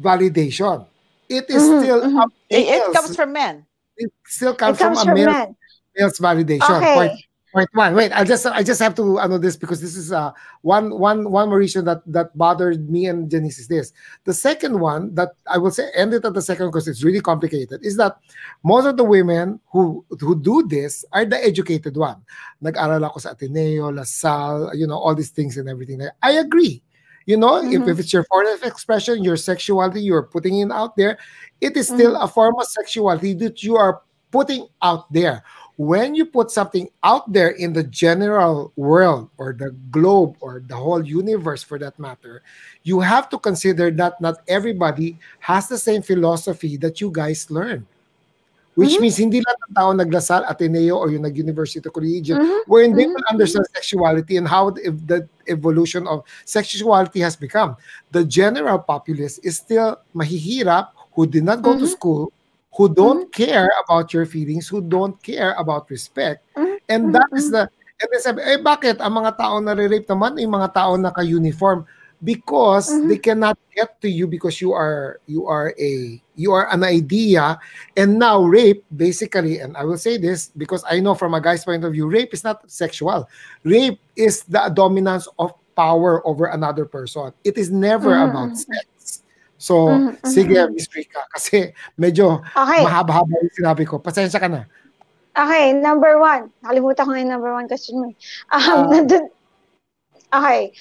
validation. It is still a It male's. comes from men. It still It comes from comes a from male men. Male's validation. Point Okay. point one. Wait, I just have to know this because this is one more reason that bothered me and Janice is this. The second one that I will say end it at the second because it's really complicated is that most of the women who do this are the educated one. Nag-aral ako sa Ateneo, LaSalle, all these things and everything. I agree. If it's your form of expression, your sexuality, you're putting it out there, it is still a form of sexuality that you are putting out there. When you put something out there in the general world or the globe or the whole universe for that matter, you have to consider that not everybody has the same philosophy that you guys learn. Which means hindi lahat ng tao naglasal, Ateneo, or yung nag-University Collegiate, wherein they will understand sexuality and how the evolution of sexuality has become. The general populace is still mahihirap, who did not go to school, who don't care about your feelings, who don't care about respect. And that is and they sabi, bakit ang mga tao na rape naman yung mga tao naka-uniform? Because they cannot get to you because you are an idea. And now rape basically, and I will say this because I know from a guy's point of view, rape is not sexual. Rape is the dominance of power over another person. It is never about sex. So, sige, Miss Rica, kasi medyo mahaba-haba yung sinabi ko. Pasensya ka na. Okay, number one. Nakalimutan ko na yung number one question mo. Okay.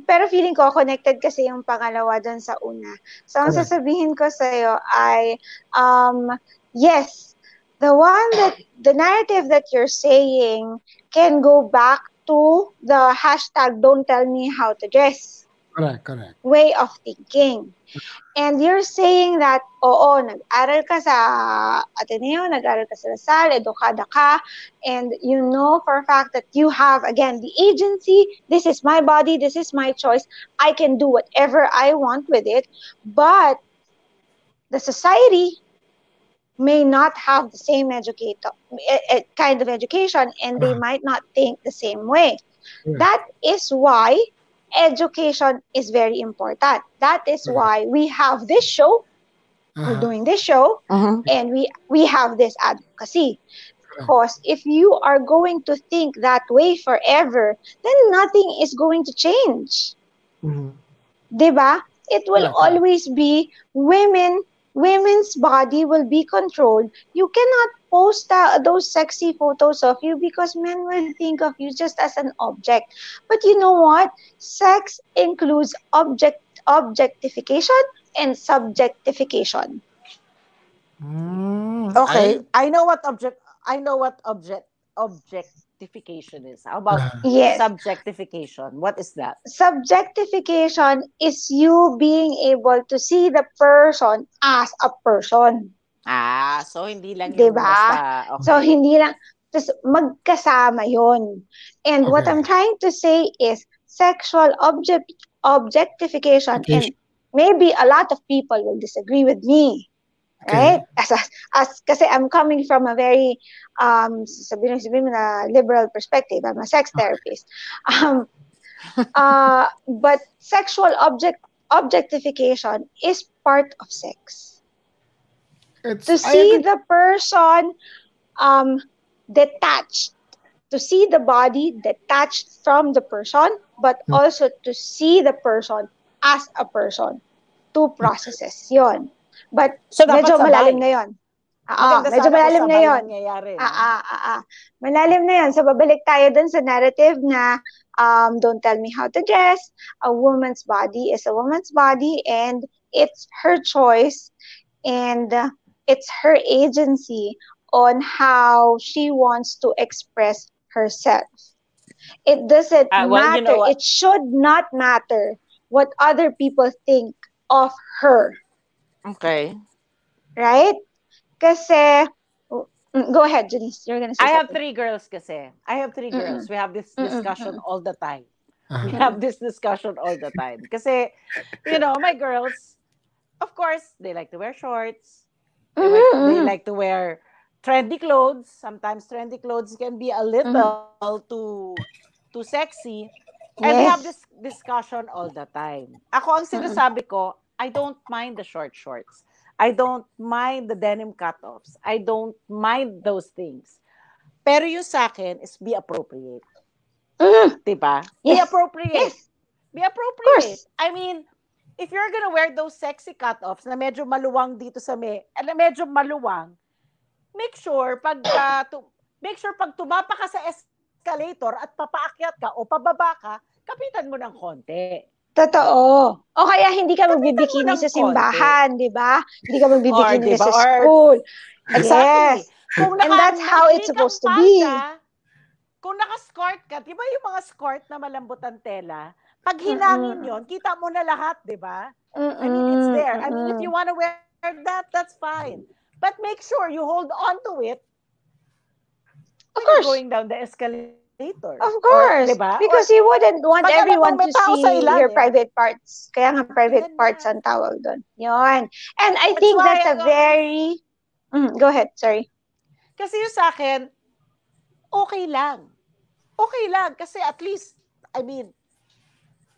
Pero feeling ko, connected kasi yung pangalawa dun sa una. So, ang sasabihin ko sa'yo ay, yes, the narrative that you're saying can go back to the hashtag don't tell me how to dress. Correct. Way of thinking. And you're saying that, oo, nag-aral ka sa Ateneo, nag-aral ka sa LaSalle, edukada ka, and you know for a fact that you have, again, the agency, this is my body, this is my choice, I can do whatever I want with it, but the society may not have the same kind of education, and they might not think the same way. That is why education is very important. That is why we have this show. We're doing this show, and we have this advocacy. Because if you are going to think that way forever, then nothing is going to change. Diba? It will always be women's body will be controlled. You cannot post those sexy photos of you because men will think of you just as an object. But you know what? Sex includes objectification and subjectification. Okay, I know what objectification is. How about subjectification? What is that? Subjectification is you being able to see the person as a person. So hindi lang yung basta. Okay. So hindi lang, just magkasama yun. And what I'm trying to say is sexual objectification, and maybe a lot of people will disagree with me. Right? As kasi I'm coming from a very sabihin mo na liberal perspective. I'm a sex therapist. But sexual objectification is part of sex. To see the person detached, to see the body detached from the person, but also to see the person as a person. Two processes yon. But so, medyo malalim na yon. Medyo malalim na yon. Malalim na yon. So babalik tayo dun sa narrative na don't tell me how to dress. A woman's body is a woman's body, and it's her choice, and it's her agency on how she wants to express herself. It doesn't Well, you know matter. what? It should not matter what other people think of her, Okay. right? Kasi, go ahead, Janice. You're gonna say I have something. 3 girls kasi. I have 3 girls. Mm-mm. We have this Mm-mm. discussion Mm-mm. all the time. We Uh-huh. have Mm-mm. this discussion all the time. Kasi, my girls, of course, they like to wear shorts. They Mm-mm. like to wear trendy clothes. Sometimes trendy clothes can be a Mm-mm. little too sexy. And we have this Yes. discussion all the time. Ako ang Mm-mm. sinasabi ko, I don't mind the short shorts. I don't mind the denim cutoffs. I don't mind those things. Pero yung sa akin is be appropriate. Mm-mm. Diba? Be Yes. appropriate. Yes. Be Of appropriate. course. I mean, if you're gonna wear those sexy cutoffs na medyo maluwang dito na medyo maluwang, make sure make sure pag tumapa ka sa escalator at papaakyat ka o pababa ka, kapitan mo ng konti. Totoo. O kaya hindi ka Kapitan mo magbibikini ng sa konti. simbahan, di ba? Hindi ka Or, magbibikini di ba? sa Or, school. exactly. Yes. Kung And that's how naka-maikli it's kang supposed to be. palda, kung naka-skirt ka, di ba yung mga skirt na malambot ang tela, pag hinangin Mm-mm. yon, kita mo na lahat, di ba? I mean, it's Mm-mm. there. I mean, if you Mm-mm. want to wear that, that's fine. But make sure you hold on to it when Of you're course. going down the escalator. Of Or, di course. ba? Or, Because you wouldn't want pag alam mong everyone may to tao sa see your ilalim. private parts. Kaya nga private Yan parts nga. ang tawag doon. Yun. And I That's think why that's a very... go ahead. Sorry. kasi yung sa akin, okay lang. Okay lang. Kasi at least, I mean,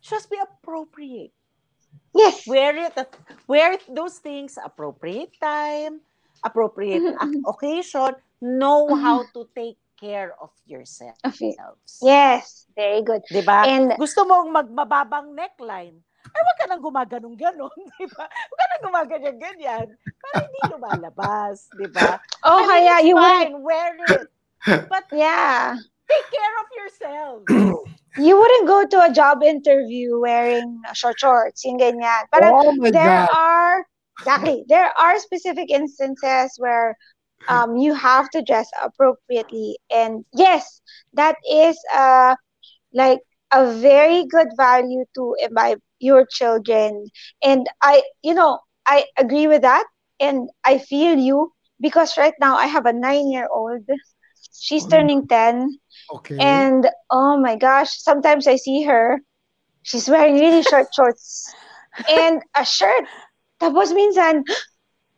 just be appropriate. Yes. Wear those things appropriate time, appropriate occasion, know how to take care of yourselves. Yes. Very good. Diba? And Gusto mong mababang neckline, ay wag ka nang gumaganong-ganon, diba? Wag ka nang gumaganyan-ganyan para hindi lumalabas, diba? oh, I mean, kaya it's you fine, wouldn't... wear it. But Yeah. take care of yourself. You wouldn't go to a job interview wearing short shorts, yung ganyan. Parang Oh my God. there are specific instances where you have to dress appropriately. And yes, that is like a very good value to imbibe your children. And I agree with that. And I feel you because right now I have a 9-year-old. She's turning 10. Okay. And oh my gosh, sometimes I see her. She's wearing really short shorts and a shirt. Tapos minsan,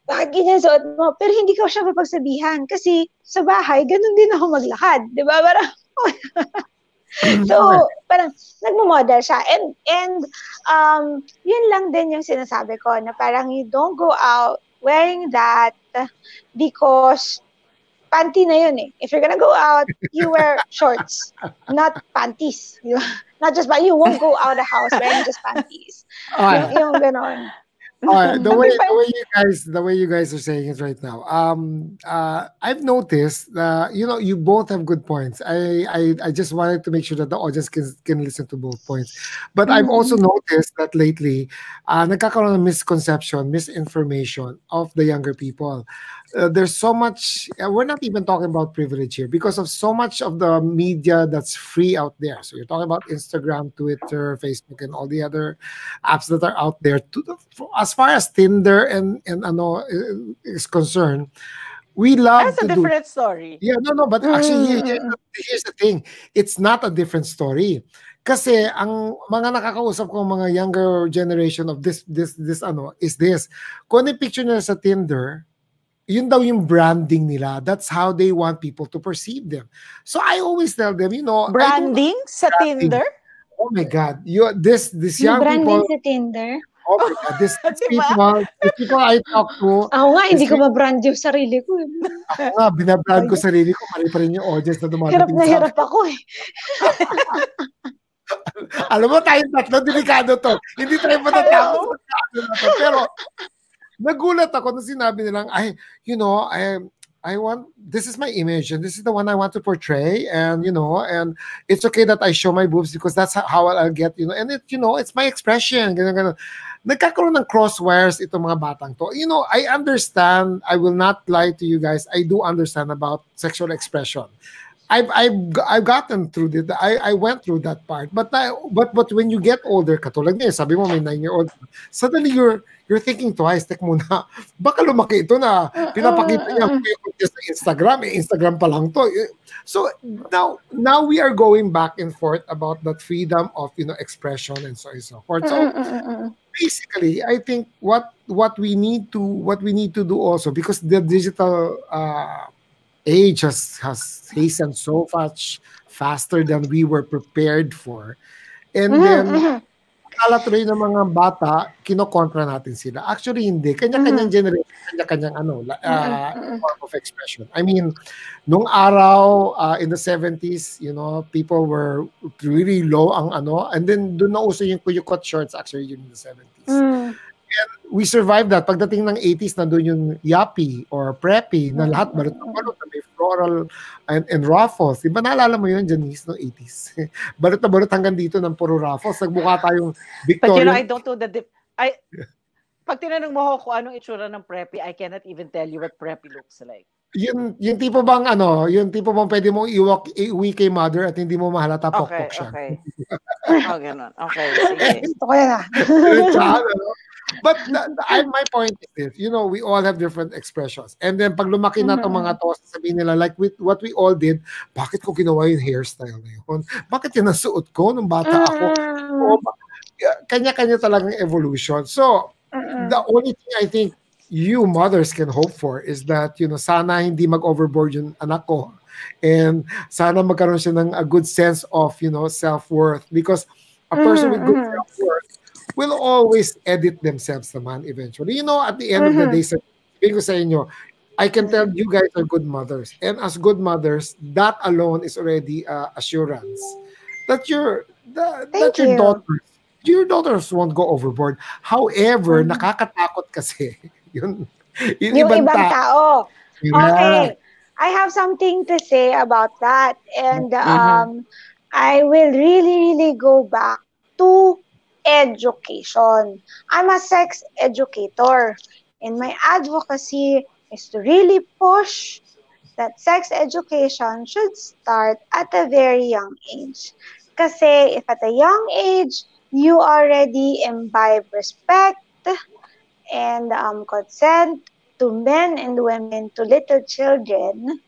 bakit ganyan suot mo? Pero hindi ko siya mapagsabihan kasi sa bahay, ganun din ako maglakad. Di ba? Parang, so, parang nagmo-model siya. And yun lang din yung sinasabi ko na parang you don't go out wearing that because panty na yun eh. If you're gonna go out, you wear shorts, not panties. Not just, but you won't go out of the house wearing just panties. Yung ganon. The way you guys are saying it right now. I've noticed you both have good points. I just wanted to make sure that the audience can listen to both points. But I've also noticed that lately, nagkakaroon ng misconception, misinformation of the younger people. There's so much, we're not even talking about privilege here because of so much of the media that's free out there. So you're talking about Instagram, Twitter, Facebook, and all the other apps that are out there. As far as Tinder and is concerned, we love That's a different story. Yeah, no, but actually, here's the thing. It's not a different story. Kasi ang mga nakakausap ko mga younger generation of this is this. Kung ano yung picture nila sa Tinder, yun daw yung branding nila. That's how they want people to perceive them. So I always tell them, branding sa Tinder? Oh my God. This young branding people. sa Tinder? Oh my God. These Diba? people I talk to. Ako nga, hindi ko ma-brand yung sarili ko. Ako nga, binabrand ko sarili ko. Mali pa rin yung audience na dumadating sa Hirap ako eh. Alam mo, tayong tatlo, delikado to. Hindi tayo matatapos sa na to. Pero, nagulat ako nung sinabi nilang, I want, this is my image and this is the one I want to portray, and and it's okay that I show my boobs because that's how I'll get, and it's my expression. Ganun. nagkakaroon ng crosswires itong mga batang to. You know, I understand, I will not lie to you guys, I do understand about sexual expression. I've gotten through it. I went through that part. But when you get older, katulad niya, sabi mo may 9-year-old, suddenly you're thinking twice. Tek muna, baka lumaki ito na pinapakita niya sa Instagram. Instagram pa lang to. So now we are going back and forth about that freedom of expression and so on and so forth. So basically, I think what we need to do also, because the digital age has hastened so much faster than we were prepared for. And then, akala tuloy ng mga bata, kinokontra natin sila. Actually, hindi. Kanya-kanyang generation, kanya-kanyang form of expression. I mean, nung araw, in the 70s, people were really low ang and then doon na uso yung kuyukot shorts actually in the 70s. And we survived that. Pagdating ng 80s, nandun yung yappy or preppy na lahat balot-balot na may floral and ruffles. Diba naalala mo yun, Janice, no 80s? Balot-balot hanggang dito ng puro ruffles. Nagmukha tayong Victorian. But I don't know pag tinanong mo ako kung anong itsura ng preppy, I cannot even tell you what preppy looks like. Yung tipo bang yung tipo bang pwede mong iuwi kay mother at hindi mo mahalata pokpok siya. Okay. Ganun. Okay, sige. Gusto ko yan But my point is this, we all have different expressions. And then pag lumaki na itong mga to, sabihin nila, like with what we all did, bakit ko ginawa yung hairstyle na yun? Bakit yan ang suot ko nung bata ako? Kanya-kanya talagang evolution. So, the only thing I think you mothers can hope for is that, sana hindi mag-overboard yung anak ko. And sana magkaroon siya ng a good sense of, self-worth. Because a person with good self-worth will always edit themselves naman eventually. At the end of the day, sabihin ko sa inyo, I can tell you guys are good mothers. And as good mothers, that alone is already assurance that your daughters won't go overboard. However, nakakatakot kasi yung ibang tao. Okay. I have something to say about that. And I will really, really go back to education. I'm a sex educator, and my advocacy is to really push that sex education should start at a very young age. Kasi if at a young age, you already imbibe respect and consent to men and women, to little children,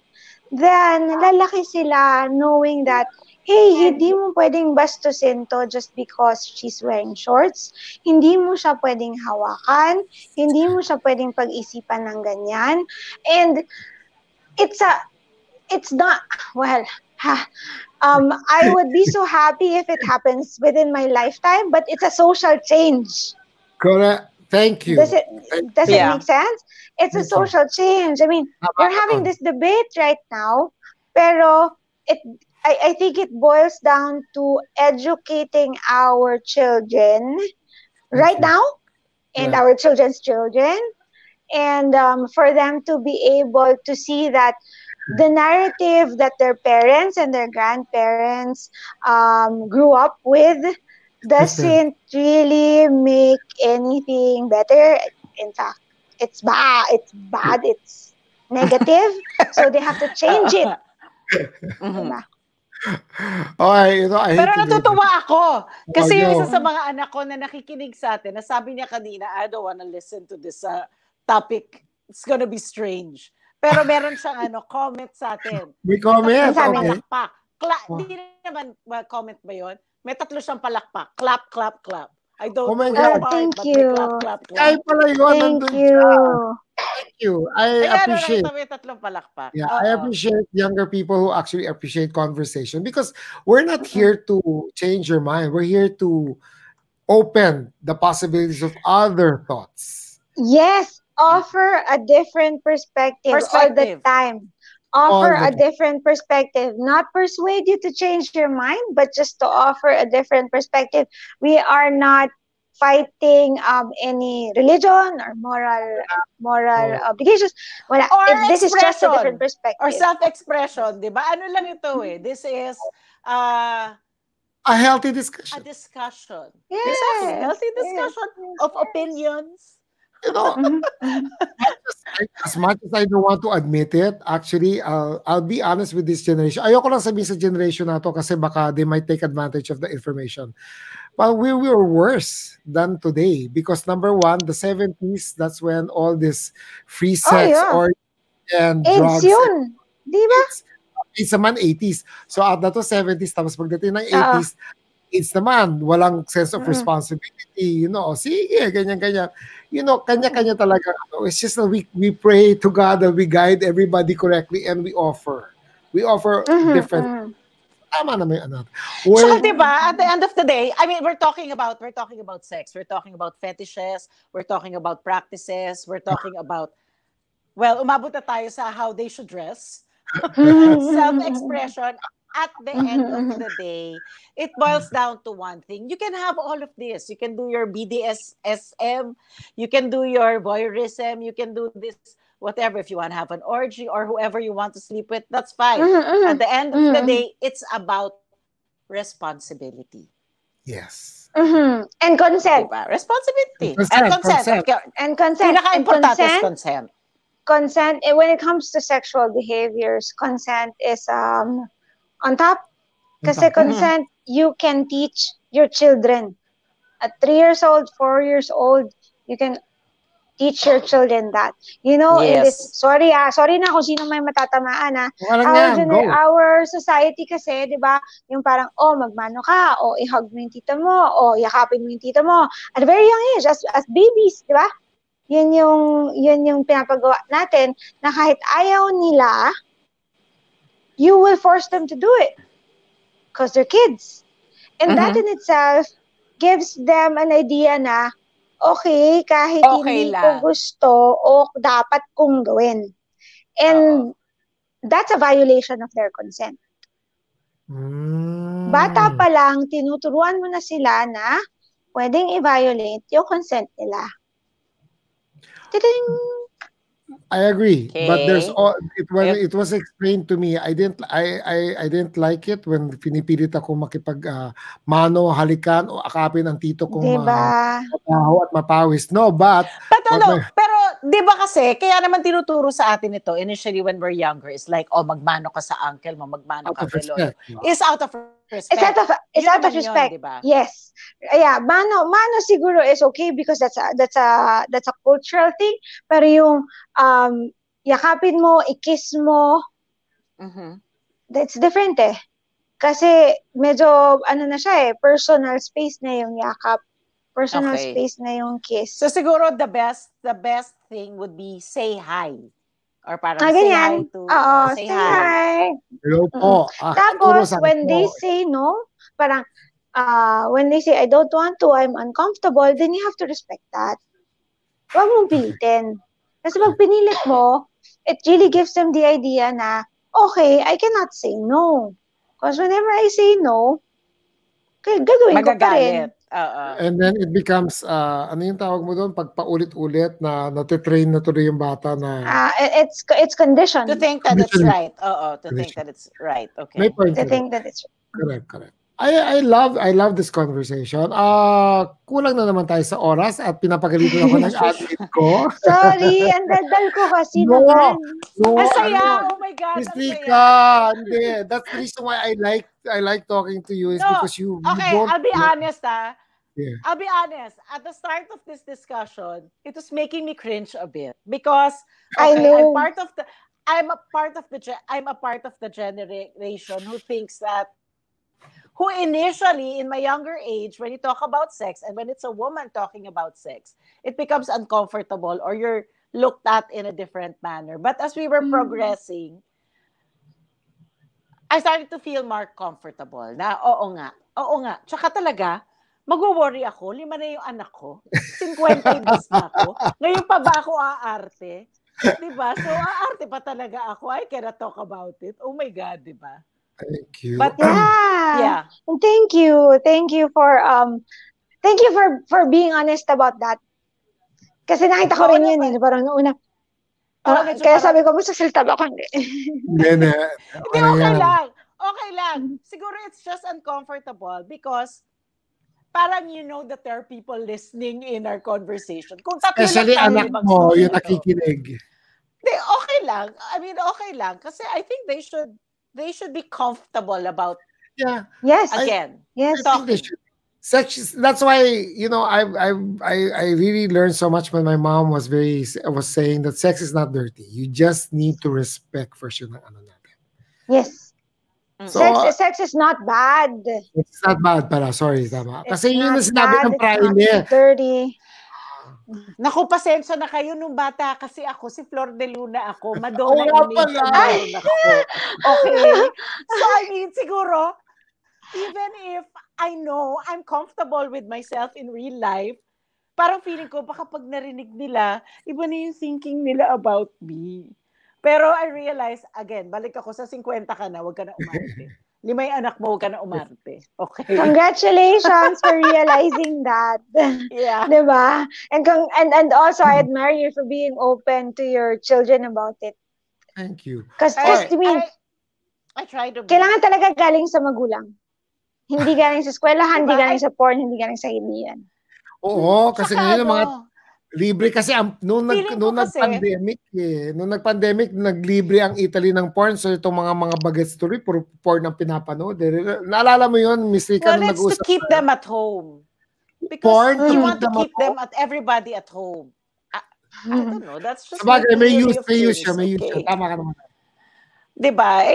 then lalaki sila knowing that hey, hindi mo pwedeng bastusin to just because she's wearing shorts. Hindi mo siya pwedeng hawakan. Hindi mo siya pwedeng pag-isipan ng ganyan. And it's not, well, I would be so happy if it happens within my lifetime, but it's a social change. Correct. Thank you. Does it make sense? It's a social change. I mean, we're having this debate right now, pero I think it boils down to educating our children right now and our children's children, and for them to be able to see that the narrative that their parents and their grandparents grew up with doesn't really make anything better. In fact, it's bad, it's negative, so they have to change it. Diba? Pero natutuwa ako kasi yung isa sa mga anak ko na nakikinig sa atin, nasabi niya kanina, I don't wanna listen to this topic, it's gonna be strange. Pero meron siyang comment sa atin. May comment? Palakpak. Hindi naman comment ba yun? May 3 siyang palakpak. Clap, clap, clap. I don't know God, thank you. Clap, clap, clap. Ay pala yun. Thank you. Thank you. I appreciate. May 3 palakpak. Yeah, I appreciate younger people who actually appreciate conversation, because we're not here to change your mind. We're here to open the possibilities of other thoughts. Yes, offer a different perspective all the time. Offer a different perspective, not persuade you to change your mind, but just to offer a different perspective. We are not fighting any religion or moral obligations. Wala. This is just a different perspective. Or self-expression, di ba? Ano lang ito eh. This is A healthy A discussion. discussion. Exactly. Yes, Healthy yes, discussion yes, of yes. opinions. You know, Mhm. as much as I don't want to admit it, actually, I'll be honest with this generation. Ayoko lang sabihin sa generation na to kasi baka they might take advantage of the information. But we were worse than today because number one, the 70s, that's when all this free Oh, sex yeah. or and AIDS drugs and yun. Di ba? AIDS. AIDS naman 80s. So at na to 70s, tapos pagdating ng Oo. 80s, AIDS naman, walang sense of Mm-mm. responsibility, sige, ganyan-ganyan. Kanya-kanya Mm-mm. talaga. It's just that we pray to God that we guide everybody correctly and we offer. We offer Mhm, different, mhm. tama naman yung ano. Tsaka Where, 'di Mm. ba, at the end of the day, I mean, we're talking about sex, we're talking about fetishes, we're talking about practices, we're talking about, well, umabot na tayo sa how they should dress. Self-expression. At the end of the day, it boils down to one thing. You can have all of this. You can do your BDSM, you can do your voyeurism, you can do this, whatever. If you want to have an orgy or whoever you want to sleep with, that's fine. At the end of the day, it's about responsibility. yes. And consent. Diba? Responsibility. And Consent, consent. consent. And consent. And Pinaka-importante is consent, consent. when it comes to sexual behaviors, consent is on top. On Kasi top. Mhm. consent, you can teach your children. At 3 years old, 4 years old, you can teach your children that. In this, Yes. sorry na kung sino may matatamaan Walang yan, go. our society kasi, 'di ba, yung parang magmano ka, i-hug mo yung tita mo, yakapin mo yung tita mo at a very young age as babies, 'di ba? Yun yung pinapagawa natin na kahit ayaw nila, you will force them to do it because they're kids. And that Mhm. in itself gives them an idea na, okay, kahit Okay hindi ko lang. gusto, dapat kong gawin. Oo. And that's a violation of their consent. Bata pa lang, tinuturuan mo na sila na pwedeng i-violate yung consent nila. Tiding! I agree, but there's Okay. all when If it was explained to me. I didn't like it when pinipilit ako makipag mano, halikan o akapin ang tito kong Diba? mabaho at mapawis. No, but But what my pero 'di ba kasi kaya naman tinuturo sa atin ito initially when we're younger is like, magmano ka sa uncle mo, magmano out ka of kay lolo. respect. Is out of respect. It's out of respect. Yun, 'di ba? Yes. Yeah, mano siguro is okay because that's a cultural thing. Pero yung yakapin mo, i-kiss mo, Mhm. that's different eh. Kasi medyo na siya personal space na yung yakap. Personal Okay. space na yung kiss. So siguro the best thing would be say hi. Or parang say ganyan. hi to Say hi. Hello po. Turo Tapos sa when they po. say no, parang when they say I don't want to, I'm uncomfortable, then you have to respect that. Huwag mong pilitin. Kasi pag pinilit mo, it really gives them the idea na, okay, I cannot say no. Because whenever I say no, gagawin ko pa rin. magagalit. Oo. And then it becomes, ano yung tawag mo doon? Pag paulit-ulit na natitrain na tuloy yung bata na It's conditioned. To think that it's Conditioning. right. Oo, to think that it's right. May Okay. point To ka doon. think that it's Correct. I love this conversation. Kulang na naman tayo sa oras at pinapagalitan ako ng admin ko. Sorry, ang daldal ko kasi No, naman. no, Ang saya! ano, Oh my God, Miss ang Rica, saya! hindi. That's the reason why I like talking to you is No, because you okay, don't. I'll be honest Yeah. I'll be honest. At the start of this discussion, it was making me cringe a bit because I okay, know. I'm a part of the generation who thinks that who initially in my younger age when you talk about sex and when it's a woman talking about sex, it becomes uncomfortable or you're looked at in a different manner. But as we were progressing, I started to feel more comfortable na oo nga. Tsaka talaga, mag-worry ako, 5 na yung anak ko, 50 bis na ako, ngayon pa ba ako aarte? Diba? So, aarte pa talaga ako. I cannot talk about it. Oh my God, diba? Thank you. But, Yeah. And thank you for being honest about that. Kasi nakita ko rin yun parang noong una. Kaya sabi ko, magsasalita ba ako? Hindi. Hindi, okay lang. okay lang. Siguro it's just uncomfortable because parang that there are people listening in our conversation. Kung tatlo Especially lang anak tayo mo, yung magsisito. nakikinig. Okay lang. I mean, okay lang. Kasi I think they should be comfortable about, Yes. again, Yes. I think they should. That's why I really learned so much when my mom was saying that sex is not dirty. You just need to respect first yung ano natin. Yes. So, Sex is not bad. It's not bad pala. Sorry, tama. It's Kasi yun not ang sinabi bad. ng It's Prime. not dirty. Naku, pasensya na kayo nung bata kasi ako, si Flor de Luna ako. Madonna Oo nga image pala. ang meron ako. Okay? So, I mean, siguro, even if I know I'm comfortable with myself in real life, parang feeling ko, baka pag narinig nila, iba na yung thinking nila about me. Pero I realize, again, balik ako sa 50 ka na, huwag ka na umarte. 5 anak mo, huwag ka na umarte. Okay? Congratulations for realizing that. Yeah. Diba? And also, I admire you for being open to your children about it. Thank you. Because I try to be. Kailangan talaga galing sa magulang. Hindi galing sa eskwelahan, hindi galing sa porn, hindi galing sa kaibigan. Oo, kasi ngayon mga libre kasi nung nag-pandemic nung nag-pandemic naglibre ang Italy ng porn, so itong mga bagets story puro porn ang pinapanood. Naalala mo yun, Miss Rica, nung nag-usap? Well, it's to keep them at home. Because porn, you want to keep them at everybody at home. I don't know, that's just sabagay, may use siya. Tama ka naman. Diba?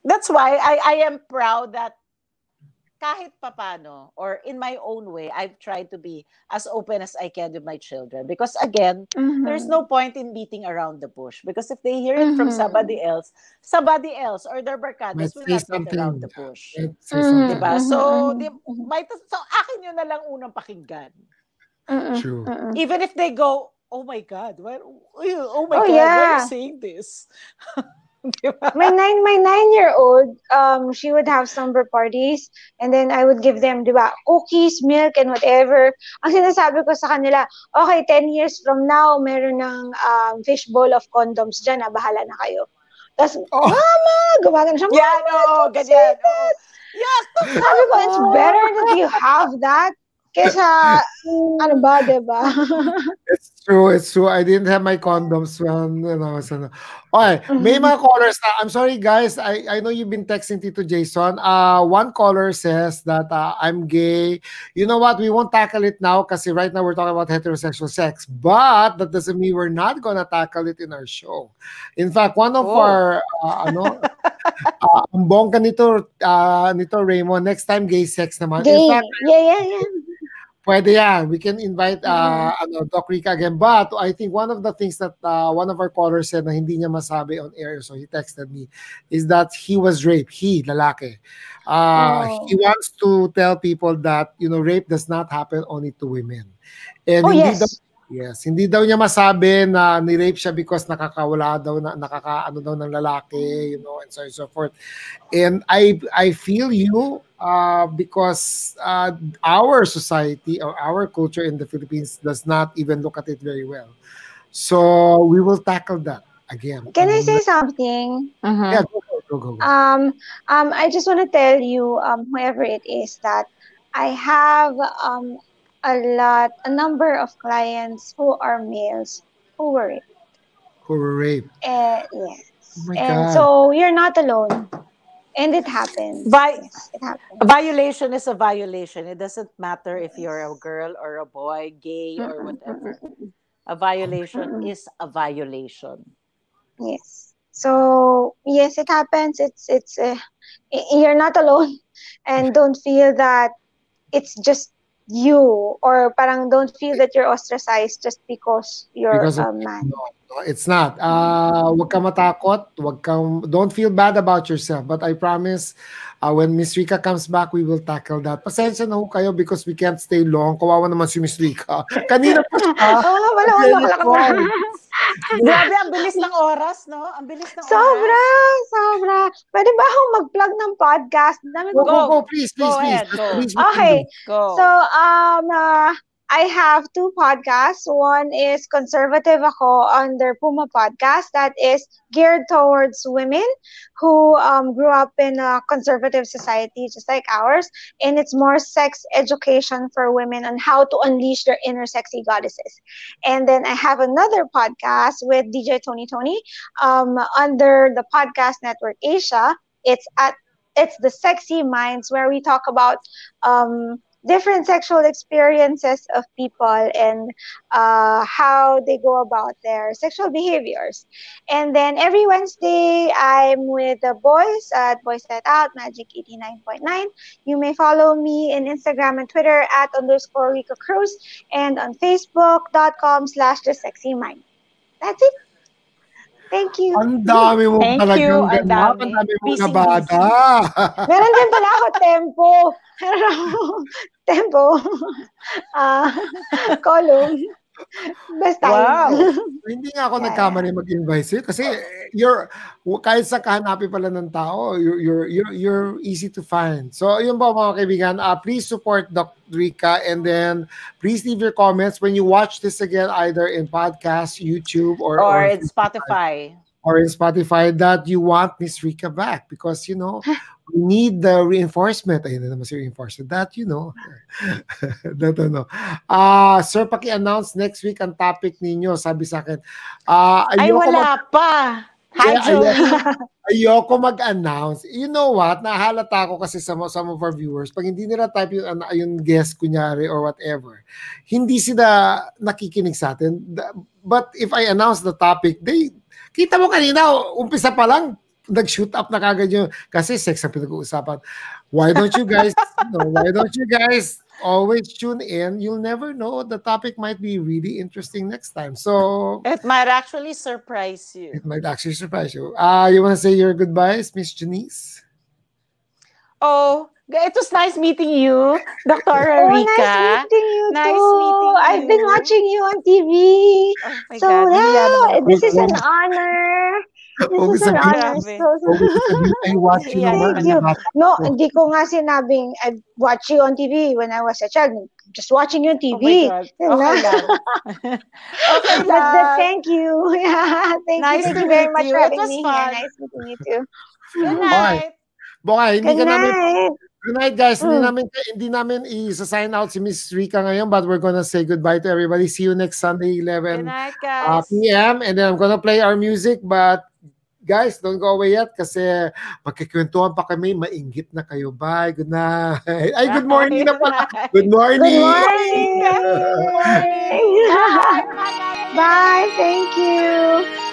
That's why I am proud that kahit papano, or in my own way, I've tried to be as open as I can with my children. Because again, there's no point in beating around the bush. Because if they hear it from somebody else or their barkadas will not beat around the bush. Diba? So, akin yun na lang unang pakinggan. True. Even if they go, oh my God, why are you saying this? My 9-year-old, she would have slumber parties, and then I would give them, diba, cookies, milk, and whatever. Ang sinasabi ko sa kanila, okay, 10 years from now, meron ng fishbowl of condoms dyan, bahala na kayo. Tapos, Mama, gumagano siya. Ganyan. Sabi ko, it's better that you have that kesa, ano ba, diba? It's true. I didn't have my condoms when I was okay, may mga callers na. I'm sorry, guys. I know you've been texting Tito Jason. One caller says that I'm gay. You know what? We won't tackle it now kasi right now we're talking about heterosexual sex. But that doesn't mean we're not gonna tackle it in our show. In fact, one of our, ang bongga nito Raymond, next time gay sex naman. Gay. In fact, yeah. pwede yan. We can invite Dra.Rica again. But I think one of the things that one of our callers said na hindi niya masabi on air, so he texted me, is that he was raped. Lalaki. He wants to tell people that, rape does not happen only to women. And hindi daw niya masabi na ni-rape siya because nakakaano daw ng lalaki, and so on and so forth. And I feel you because our society or our culture in the Philippines does not even look at it very well. So we will tackle that again. Can I say something? Yeah, go. I just want to tell you, whoever it is, that I have a number of clients who are males who were raped. Yes. Oh my and God. So you're not alone. And it happens. Yes, it happens. A violation is a violation. It doesn't matter if you're a girl or a boy, gay or whatever. A violation is a violation. Yes. So yes, it happens. It's you're not alone, and don't feel that it's just you, or parang don't feel that you're ostracized just because you're a man. No, it's not. Wag kang matakot. Don't feel bad about yourself. But I promise, when Miss Rica comes back, we will tackle that. Pasensya na ho kayo because we can't stay long. Kawawa naman si Miss Rica. Kanina pa siya. Wala. Grabe, ang bilis ng oras, no? Ang bilis ng oras. Sobra. Pwede ba akong mag-plug ng podcast? Go, please. Okay. Go. So, I have two podcasts. One is Conservative Ako under Puma Podcast that is geared towards women who grew up in a conservative society just like ours. And it's more sex education for women on how to unleash their inner sexy goddesses. And then I have another podcast with DJ Tony under the Podcast Network Asia. It's the Sexy Minds, where we talk about different sexual experiences of people and how they go about their sexual behaviors. And then every Wednesday, I'm with the boys at Boys Set Out, Magic 89.9. You may follow me in Instagram and Twitter at _Rica Cruz and on Facebook.com/The Sexy Mind. That's it. Thank you. Ang dami mo Thank talagang you, ang ganap. dami. Ang dami mo Busy, nabada. Meron din pala ako tempo. Tempo. Column. Basta Wow. Hindi nga ako Yeah, nagkamali mag-invite sa'yo kasi kahit sa kahanapin pala ng tao, you're easy to find. So, yun ba mga kaibigan, please support Dra.Rica and then please leave your comments when you watch this again either in podcast, YouTube, or in Spotify. Or in Spotify that you want Miss Rica back because, you know, we need the reinforcement. Ayun na naman si reinforcement. That, you know. That, ano. Sir, paki-announce next week ang topic ninyo. Sabi sa akin. Ay, wala pa. Hi, Joey. Ayoko mag-announce. You know what? Nahalata ako kasi some of our viewers. Pag hindi nila type yung guest, kunyari, or whatever, hindi sila nakikinig sa atin. But if I announce the topic, kita mo kanina, umpisa pa lang, nag-shoot up na kagad yun. Kasi sex ang pinag-uusapan. Why don't you guys always tune in? You'll never know. The topic might be really interesting next time. So it might actually surprise you. You want to say your goodbyes, Miss Janice? Oh, it was nice meeting you, Dra.Rica. Nice meeting you Nice too. meeting you. I've been watching you on TV. Oh my So God. yeah, this is an honor. This is an honor. Grabe. Thank you. No, hindi ko nga sinabing I watch you on TV when I was a child. Just watching you on TV. Oh my God. Okay lang. Okay But lang. thank you. Yeah, Nice thank to you very meet much you. for It having was me fun. here. Nice meeting you too. Good night. Bongay, Good night. Good night, guys. Hindi namin i-sign out si Miss Rica ngayon, but we're gonna say goodbye to everybody. See you next Sunday, 11 Good night, guys. p.m. And then I'm gonna play our music, but guys, don't go away yet kasi magkikwentuhan pa kami. Mainggit na kayo. Bye. Good night. Ay, good morning na pala. Good morning. Good morning. Bye. Thank you.